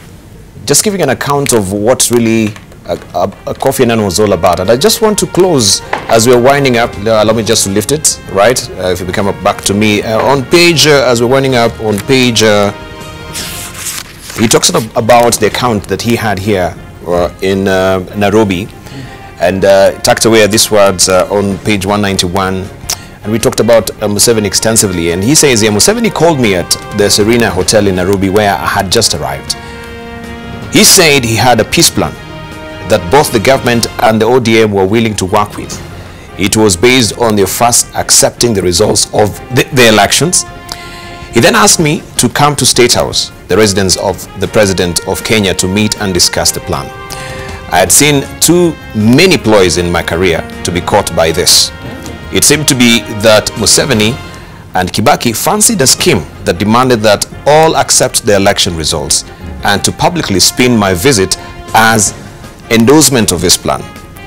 just giving an account of what really Kofi Annan was all about. And I just want to close as we're winding up. Allow me just to lift it, right? If you come up back to me on page, as we're winding up on page, he talks about the account that he had here in Nairobi, and tucked away these words on page 191. And we talked about Museveni extensively, and he says, yeah, Museveni called me at the Serena Hotel in Nairobi where I had just arrived. He said he had a peace plan that both the government and the ODM were willing to work with. It was based on their first accepting the results of the elections. He then asked me to come to State House, the residence of the President of Kenya, to meet and discuss the plan. I had seen too many ploys in my career to be caught by this. It seemed to be that Museveni and Kibaki fancied a scheme that demanded that all accept the election results, and to publicly spin my visit as endorsement of his plan.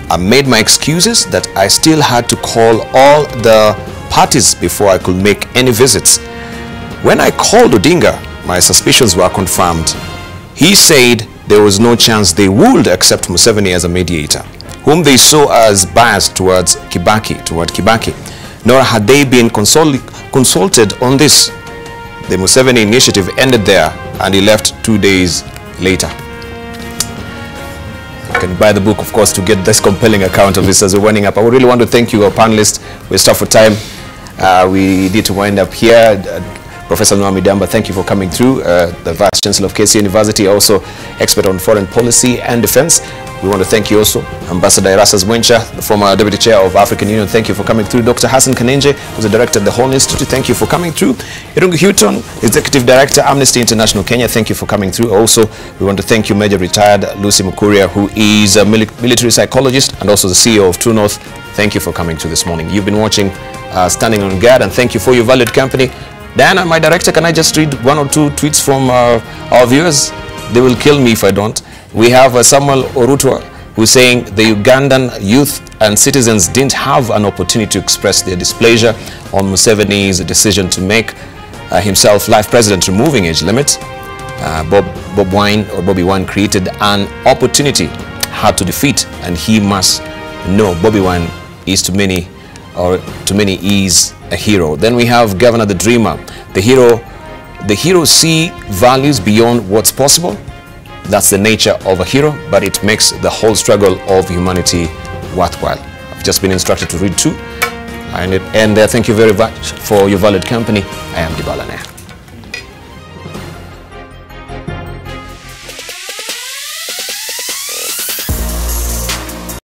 I made my excuses that I still had to call all the parties before I could make any visits. When I called Odinga, my suspicions were confirmed. He said there was no chance they would accept Museveni as a mediator, whom they saw as biased toward Kibaki, nor had they been consulted on this. The Museveni initiative ended there, and he left 2 days later. You can buy the book, of course, to get this compelling account of this as we're winding up. I would really want to thank you, our panelists. We're stuck for time. We need to wind up here. Professor Noami Damba, thank you for coming through. The Vice Chancellor of KC University, also expert on foreign policy and defense. We want to thank you also. Ambassador Erastus Mwencha, the former Deputy Chair of African Union, thank you for coming through. Dr. Hassan Kanenje, who's the Director of the Horn Institute, thank you for coming through. Irungu Houghton, Executive Director, Amnesty International Kenya, thank you for coming through. Also, we want to thank you, Major Retired Lucy Mukuria, who is a military psychologist and also the CEO of True North. Thank you for coming through this morning. You've been watching Standing on Guard, and thank you for your valued company. Diana, my director, can I just read 1 or 2 tweets from our viewers? They will kill me if I don't. We have Samuel Orutwa, who's saying the Ugandan youth and citizens didn't have an opportunity to express their displeasure on Museveni's decision to make himself life president, removing age limits. Bobby Wine created an opportunity hard to defeat, and he must know Bobby Wine is to many is a hero. Then we have Governor the Dreamer. The hero see values beyond what's possible. That's the nature of a hero, but it makes the whole struggle of humanity worthwhile. I've just been instructed to read 2. And thank you very much for your valued company. I am Debarl Inea.